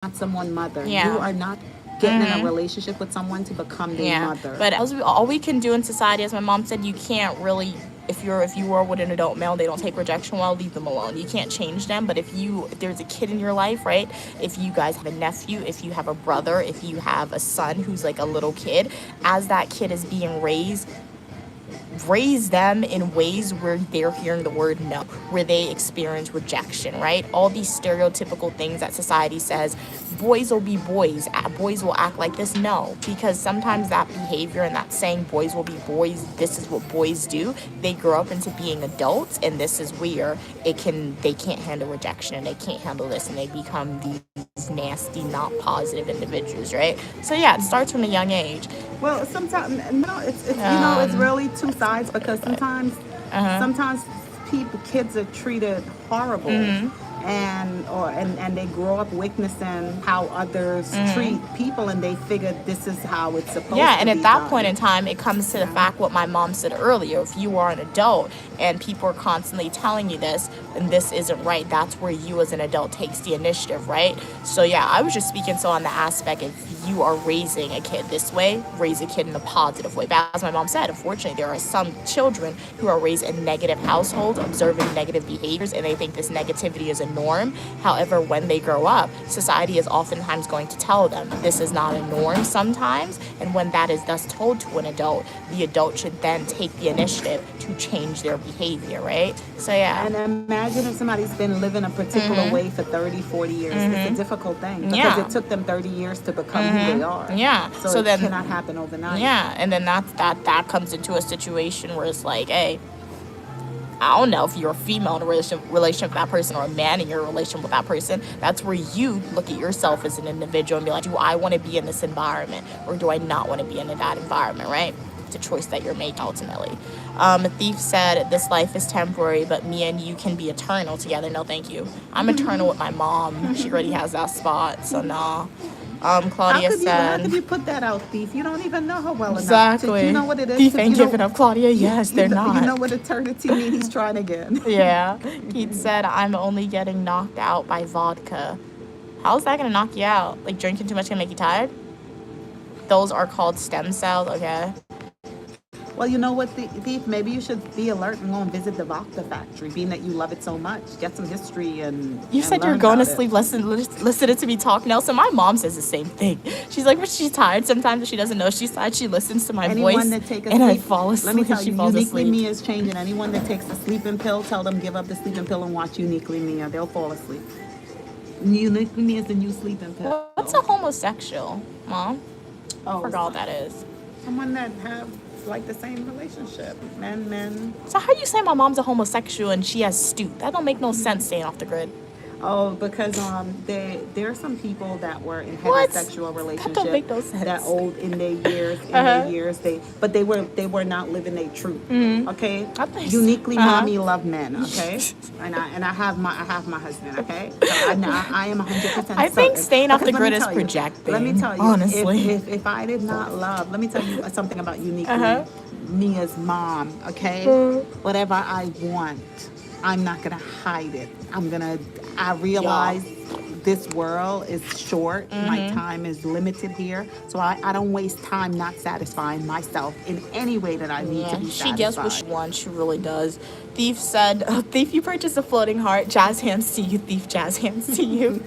not someone's mother. Yeah. You are not getting in a relationship with someone to become their mother. But all we can do in society, as my mom said, you can't really, if you were with an adult male, they don't take rejection well, leave them alone. You can't change them. But if there's a kid in your life, right? If you guys have a nephew, if you have a brother, if you have a son who's like a little kid, as that kid is being raised, raise them in ways where they're hearing the word no, where they experience rejection, right? All these stereotypical things that society says, boys will be boys, boys will act like this. No, because sometimes that behavior and that saying boys will be boys, this is what boys do, they grow up into being adults, and this is where they can't handle rejection, and they can't handle this, and they become these nasty, not positive individuals, right? So yeah, it starts from a young age. Well, sometimes it's really two sides, because sometimes kids are treated horrible and they grow up witnessing how others treat people, and they figure this is how it's supposed Yeah, to and be at that done. point in time, it comes to the fact what my mom said earlier. If you are an adult and people are constantly telling you this, and this isn't right, that's where you as an adult takes the initiative, right? So yeah, I was just speaking so on the aspect if you are raising a kid this way, raise a kid in a positive way. But as my mom said, unfortunately, there are some children who are raised in negative households, observing negative behaviors, and they think this negativity is a norm. However, when they grow up, society is oftentimes going to tell them this is not a norm sometimes. And when that is thus told to an adult, the adult should then take the initiative to change their behavior, right? So yeah. And imagine if somebody's been living a particular way for 30, 40 years. It's a difficult thing because Yeah. it took them 30 years to become who they are. Yeah. So it then cannot happen overnight. Yeah, and then that comes into a situation where it's like, hey, I don't know if you're a female in a relationship with that person or a man in your relationship with that person. That's where you look at yourself as an individual and be like, do I want to be in this environment or do I not want to be in that environment, right? It's a choice that you're making ultimately. A thief said, this life is temporary, but me and you can be eternal together. No, thank you. I'm eternal with my mom. She already has that spot, so nah. Claudia How said, could you put that out, Thief? You don't even know her well enough. exactly. You know what it is? Thief You ain't know- giving up, Claudia. Yes, they're not. You know what eternity means? He's trying again. Yeah. Keith said, I'm only getting knocked out by vodka. How's that going to knock you out? Like, drinking too much going to make you tired? Those are called stem cells, okay? Well, you know what, Thief? Maybe you should be alert and go and visit the vodka factory, being that you love it so much. Get some history and You and said you're learn going to about it. sleep listening to me talk, Nelson. My mom says the same thing. She's like, when she's tired, sometimes she doesn't know she's tired. She listens to my Anyone voice, that take a and I sleep, fall asleep. let me tell she you, falls Uniquely asleep. Mia is changing. Anyone that takes a sleeping pill, tell them give up the sleeping pill and watch Uniquely Mia. They'll fall asleep. Uniquely Mia is the new sleeping pill. What's a homosexual, Mom? I Oh, forgot what that is. someone that have like the same relationship. Men. So how you say my mom's a homosexual and she has stoop? That don't make no sense staying off the grid. Oh, because there are some people that were in What? heterosexual That relationships don't make no sense. that old in their years, they were not living their truth. Okay, I think so. Uniquely, mommy love men. Okay, and I have my husband. Okay, so I am 100%. I think certain. staying off the Because let grid me is tell you- projecting, Let me tell you, honestly. if I did not love, let me tell you something about Uniquely Mia's mom. Okay, whatever I want, I'm not gonna hide it. I realize this world is short. My time is limited here. So I don't waste time not satisfying myself in any way that I need to be She satisfied. gets what she wants. She really does. Thief said, Thief, you purchased a floating heart. Jazz hands to you, Thief. Jazz hands to you.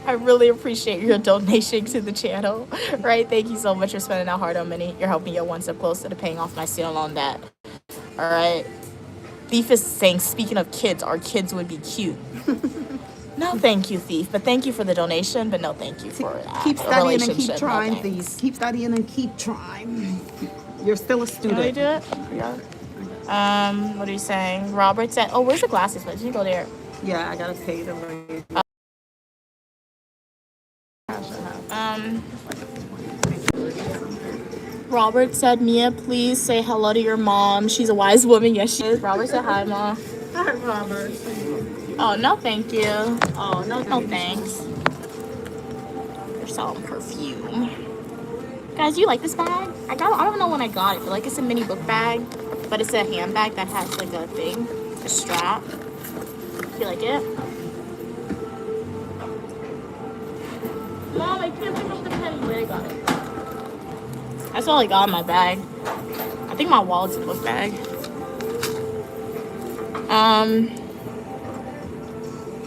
I really appreciate your donation to the channel. Right? Thank you so much for spending that hard on me. You're helping me get one step closer to paying off my student loan debt. All right. Thief is saying, speaking of kids, our kids would be cute. No, thank you, Thief. But thank you for the donation. But no, thank you for Keep a studying and relationship. keep trying, No, thanks. please. Keep studying and keep trying. You're still a You want me student. to do it? Yeah. What are you saying? Robert said, oh, where's the glasses? Let's you go there. Yeah, I gotta pay the rent. Robert said, Mia, please say hello to your mom. She's a wise woman. Yes, she is. Robert said, hi, Mom. Hi, Robert. Oh, no, thank you. Oh, no, No, thanks. They're selling perfume. Guys, you like this bag? I don't know when I got it, but like it's a mini book bag, but it's a handbag that has like a thing, a strap. You like it? Mom, I can't pick up the penny. Where I got it? That's all I got in my bag. I think my wallet's in the book bag.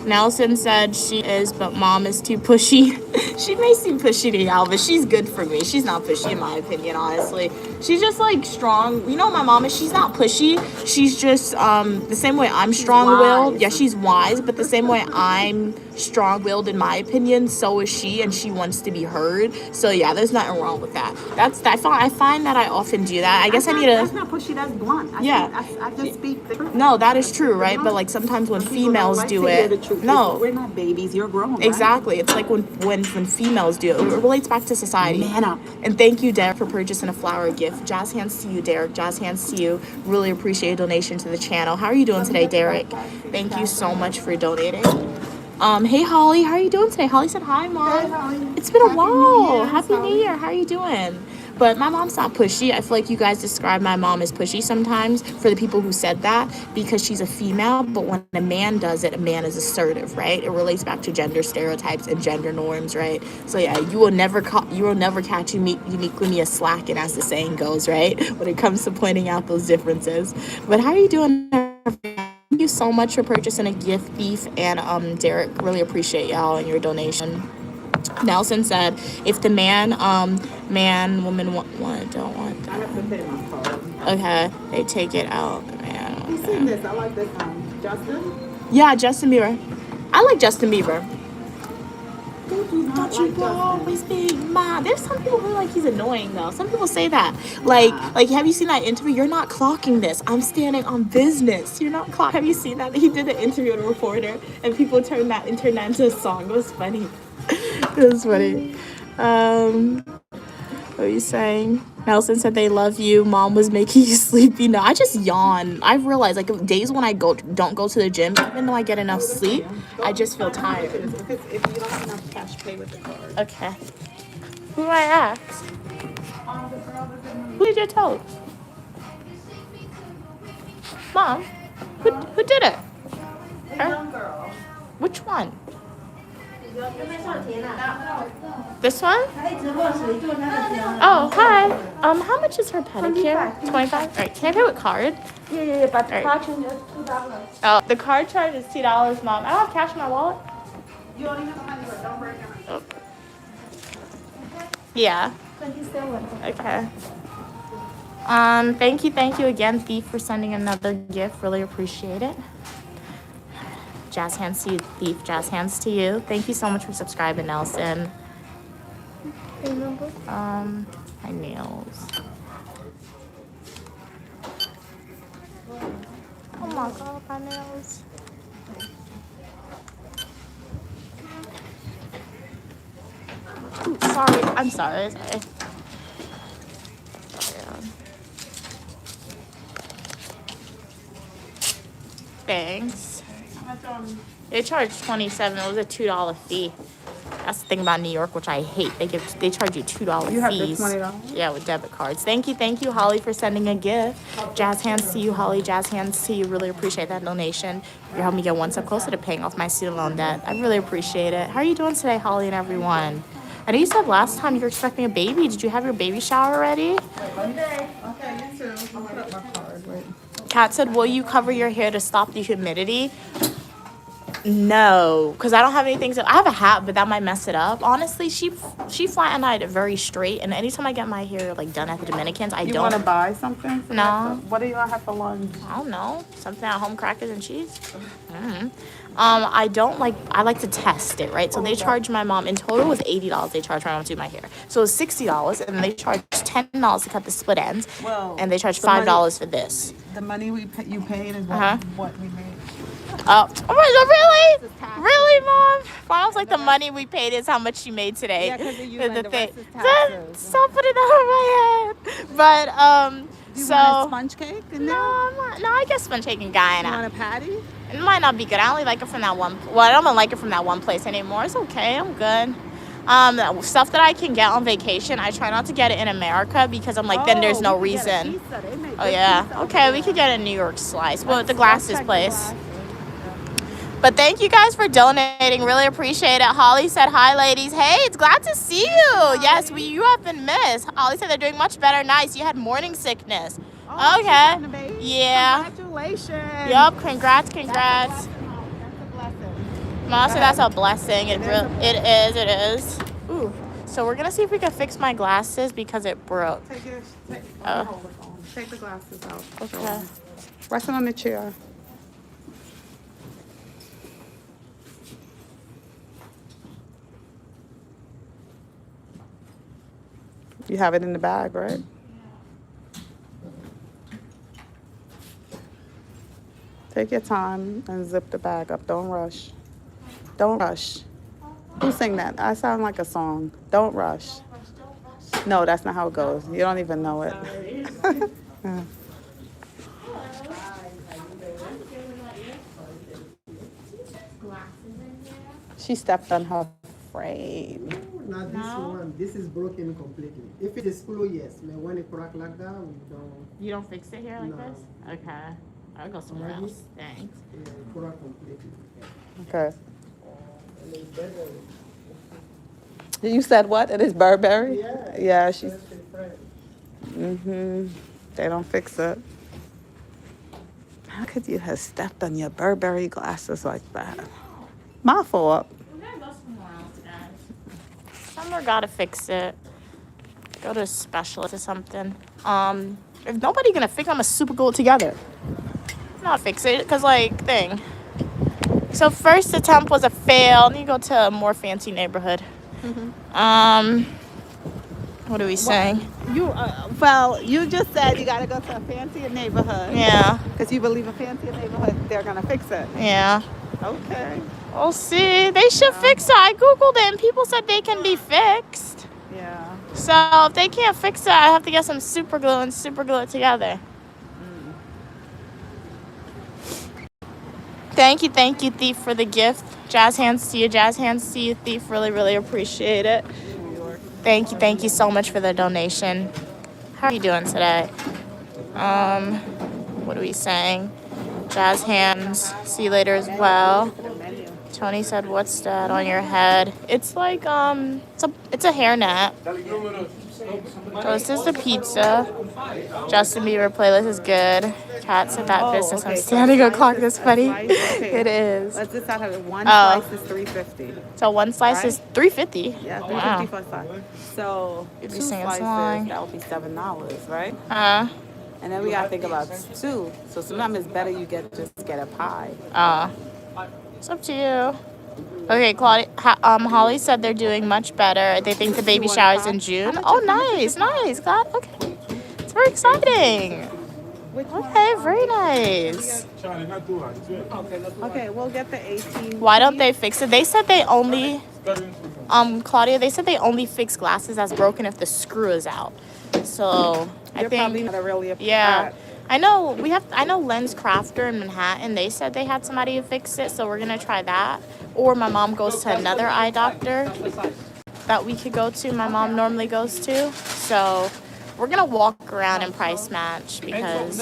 Nelson said she is, but Mom is too pushy. She may seem pushy to y'all, but she's good for me. She's not pushy in my opinion, honestly. She's just like strong. You know what my mom is? She's not pushy. She's just the same way I'm strong-willed. wise. Yeah, she's wise, but the same way I'm strong-willed in my opinion, so is she, and she wants to be heard. So yeah, there's nothing wrong with that. I find that I often do that. I guess I need That's to. not pushy, that's blunt. Yeah. I just speak the truth. No, that is true, right? But like sometimes when People don't females like do to hear it, the truth. no. We're not babies, you're grown, right? Exactly. It's like when females do it. It relates back to society. Man up. And thank you, Derek, for purchasing a flower gift. Jazz hands to you, Derek. Jazz hands to you. Really appreciate a donation to the channel. How are you doing today, Derek? Thank you so much for donating. Hey Holly, how are you doing today? Holly said hi, Mom. Hey, Holly. It's been a Happy while. New Year, Happy New Holly. Year. How are you doing? But my mom's not pushy. I feel like you guys describe my mom as pushy sometimes for the people who said that because she's a female. But when a man does it, a man is assertive, right? It relates back to gender stereotypes and gender norms, right? So yeah, you will never catch uniquely me a slacking, as the saying goes, right? When it comes to pointing out those differences. But how are you doing? Thank you so much for purchasing a gift, Beef and Derek. Really appreciate y'all and your donation. Nelson said, if the man, woman don't want I have to pay my card. okay, they take it out. Man, You seen this? I like this one. Justin? yeah, Justin Bieber. I like Justin Bieber. Not Don't you like Justin. always be mine. There's some people who like he's annoying though. Some people say that. Like have you seen that interview? You're not clocking this. I'm standing on business. You're not clock. Have you seen that? He did an interview with a reporter and people turned that into a song. It was funny. It was funny. What are you saying? Nelson said they love you. Mom was making you sleepy. No, I just yawn. I've realized like days when I don't go to the gym, even though I get enough sleep, I just feel tired. If you don't have enough cash, pay with the card. Okay. Who do I ask? Who did you tell? Mom? Who did it? Her? Which one? This one? Oh, hi. How much is her pedicure? 25. All right, can I pay with card? Yeah, but the Alright. card charge is $2. Oh, the card charge is $2, Mom. I don't have cash in my wallet. You only have the money, but don't break it. Oh. Yeah. 27. Okay. Thank you again, Thief, for sending another gift. Really appreciate it. Jazz hands to you, Thief. Jazz hands to you. Thank you so much for subscribing, Nelson. My nails. Oh my god, my nails. Ooh, sorry. I'm sorry. Thanks. They charged $27. It was a $2 fee. That's the thing about New York, which I hate. They charge you $2 fees. You have the $20? Yeah, with debit cards. Thank you, Holly, for sending a gift. Jazz hands to you, Holly. Jazz hands to you. Really appreciate that donation. You're helping me get one step closer to paying off my student loan debt. I really appreciate it. How are you doing today, Holly and everyone? I know you said last time you were expecting a baby. Did you have your baby shower ready? Okay, you too. I'll put up my card. Wait. Kat said, will you cover your hair to stop the humidity? No, because I don't have anything I have a hat, but that might mess it up. Honestly, she flat-ironed it very straight, and anytime I get my hair like done at the Dominicans, I You don't. want to buy something? No. What do you want to have for lunch? I don't know, something at home, crackers and cheese. I like to test it, right? So they charge my mom, in total it was $80 they charged my mom to do my hair. So it was $60, and then they charged $10 to cut the split ends, Well, and they charged the money- $5 for this. The money you paid is what we made. Oh, really? Really, Mom? Mom's like, the money we paid is how much she made today. Yeah, 'cause of you and the rest is Then taxes. stop putting that on my head. But, You so... want a sponge cake in there? No, I'm not. No, I guess sponge cake and guy You and want a patty? it might not be good. I only like it from that one. Well, I don't like it from that one place anymore. It's okay. I'm good. Stuff that I can get on vacation, I try not to get it in America because I'm like, then there's no we could get a reason. pizza. They make Oh good yeah. pizza Okay, over we could there. get a New York slice. Well, the Let's glasses check the place. glasses. But thank you guys for donating. Really appreciate it. Holly said, hi, ladies. Hey, it's glad to see you. Yes, you have been missed. Holly said they're doing much better. Nice. You had morning sickness. Oh, she's Okay. having a baby? Yeah. Congratulations. Yup. Congrats. That's a blessing. Mom said that's a blessing. It is. Ooh. So we're going to see if we can fix my glasses because it broke. Take Oh. hold the phone. Take the glasses out. Okay. Rest it on the chair. You have it in the bag, right? Take your time and zip the bag up. Don't rush. Don't rush. Who sang that? I sound like a song. Don't rush. No, that's not how it goes. You don't even know it. Yeah. She stepped on her frame. Not this one. This is broken completely. If it is screw, yes. But when it crack like that, we don't. You don't fix it here like No. this? Okay. I'll go somewhere Alright. else. Thanks. Yeah, it crack completely. Okay. And it's better. You said what? It is Burberry? Yeah. Yeah, she's. That's different. Mm-hmm. They don't fix it. How could you have stepped on your Burberry glasses like that? My fault. We gotta go somewhere else, guys. Somewhere gotta fix it. Go to a specialist or something. If nobody gonna fix, I'ma super glue it together. Not fix it, cause like thing. So first attempt was a fail. Then you go to a more fancy neighborhood. What are we saying? You just said you gotta go to a fancier neighborhood. Yeah, Because you believe a fancier neighborhood, they're gonna fix it. yeah. Okay. We'll see. They should fix it. I googled it and people said they can be fixed. Yeah. So if they can't fix it, I have to get some super glue and super glue it together. Thank you, Thief, for the gift. Jazz hands to you, jazz hands to you, Thief. Really, really appreciate it. Thank you so much for the donation. How are you doing today? What are we saying? Jazz hands. See you later as well. Tony said, "What's that on your head?" It's like it's a hairnet. So this is the pizza. Justin Bieber playlist is good. Cat said that business. I'm standing o'clock. That's funny. It is. Let's decide how one Oh. slice is $3.50. So one slice is $3.50. Yeah, $3.50 Wow. for a slice. So You'd be two singing slices, song. that would be $7, right? And then we gotta think about two. So sometimes it's better you just get a pie. It's up to you. Okay, Claudia. Holly said they're doing much better. They think the baby shower's in June. Oh, nice. Glad. Okay, it's very exciting. Okay, very nice. Okay, we'll get the 18. Why don't they fix it? They said they only, Claudia, they said they only fix glasses that's broken if the screw is out. So I You're probably think, not really yeah. I know Lens Crafter in Manhattan. They said they had somebody to fix it, so we're gonna try that. Or my mom goes to another eye doctor that we could go to. My mom normally goes to. So we're gonna walk around and price match because.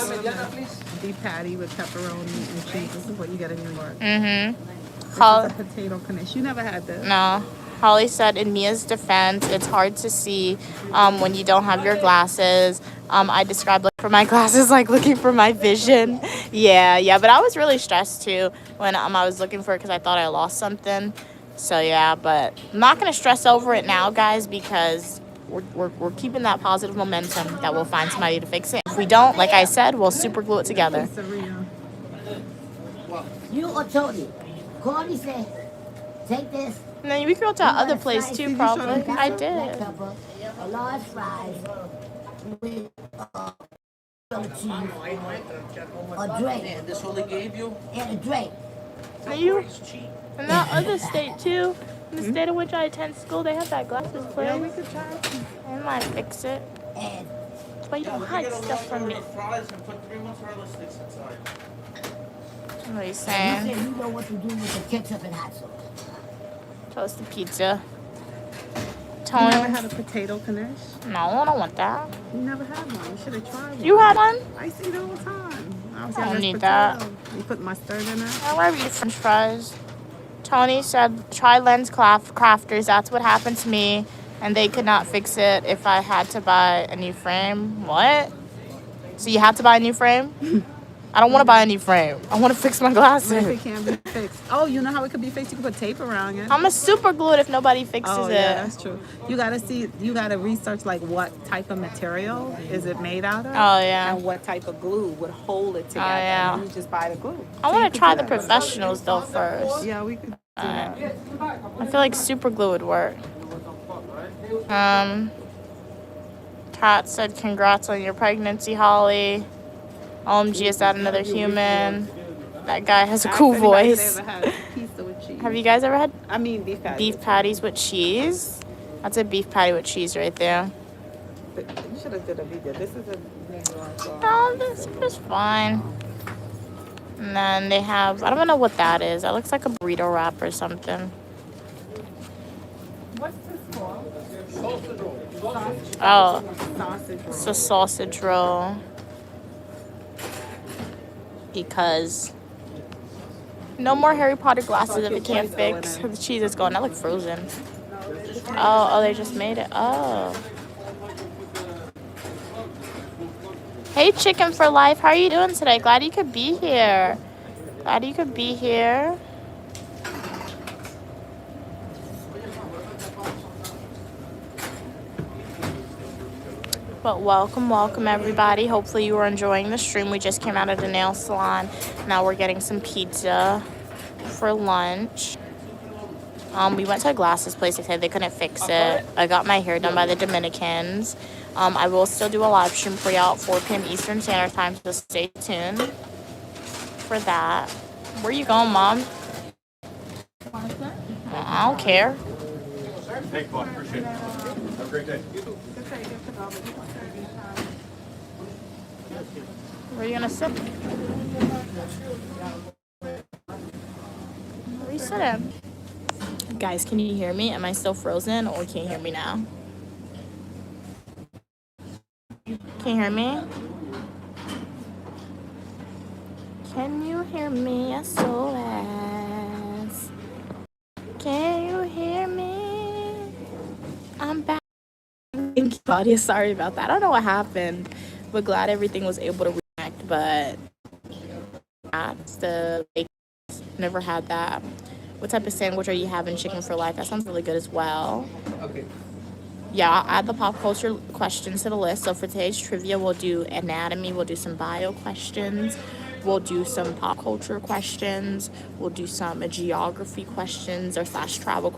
Beef patty with pepperoni and cheese. This is what you get in New York. This is a potato knish. You never had this. No. Holly said, in Mia's defense, it's hard to see when you don't have your glasses. I described looking for my glasses like looking for my vision. Yeah. But I was really stressed too when I was looking for it because I thought I lost something. So yeah, but I'm not gonna stress over it now, guys, because we're keeping that positive momentum that we'll find somebody to fix it. If we don't, like I said, we'll super glue it together. You or Tony? Corny said, take this. And then we could go to other place too, probably. I did. Black pepper, a large fries with cheese, a drink, This all they gave you? and a drink. And you, in that other state too, in the state in which I attend school, they have that glasses place. Yeah, we could try. I might fix it. And But you don't hide stuff from me. Fries and put 3 mozzarella sticks inside. What are you you saying? said you know what to do with the ketchup and hot sauce. Toast the pizza. You never Tony. had a potato knish? No, I don't want that. You never had one. You should have tried one. You had one? I see it all the time. I was I don't having need potato. You put mustard in it? I love you, French fries. Tony said, try Lens Crafters. That's what happened to me. And they could not fix it if I had to buy a new frame. What? So you had to buy a new frame? I don't want to buy a new frame. I want to fix my If glasses. it can't be fixed. Oh, you know how it could be fixed? You could put tape around it. I'm a super glue it if nobody fixes Oh it. yeah, that's true. You gotta research like what type of material is it made out of. Oh, yeah. And what type of glue would hold it together. yeah. And you just buy the glue. I So want you to could try do the that. professionals though first. Yeah, we could do that. I feel like super glue would work. Kat said, congrats on your pregnancy, Holly. OMG, is that another human? That guy has a cool Ask anybody if voice. they ever had pizza with cheese. Have you guys ever had I mean beef patty. beef patties with cheese? That's a beef patty with cheese right there. You should have did a video. This is a video. No, this is fine. And then they have, I don't know what that is. That looks like a burrito wrap or something. Oh, Sausage it's roll. a sausage roll. Because no more Harry Potter glasses if it can't fix. The cheese is gone. That look frozen. Oh, they just made it. Oh. Hey, Chicken for Life. How are you doing today? Glad you could be here. Glad you could be here. But welcome everybody. Hopefully you were enjoying the stream. We just came out of the nail salon. Now we're getting some pizza for lunch. We went to a glasses place. They said they couldn't fix it. I got my hair done by the Dominicans. I will still do a live stream for y'all at 4 p.m. Eastern Standard Time, so stay tuned for that. Where you going, Mom? I don't care. Thanks, Bob. Appreciate it. Have a great day. Where are you gonna sit? Where are you sitting? Guys, can you hear me? Am I still frozen or can you hear me now? Can you hear me? Can you hear me? SOS. Can you hear me? I'm back. Thank you, Claudia. Sorry about that. I don't know what happened, but glad everything was able to reconnect. But that's the never had that. What type of sandwich are you having? Chicken for Life. That sounds really good as well. Okay. Yeah, I'll add the pop culture questions to the list. So for today's trivia, we'll do anatomy, we'll do some bio questions, we'll do some pop culture questions, we'll do some geography questions or / travel questions.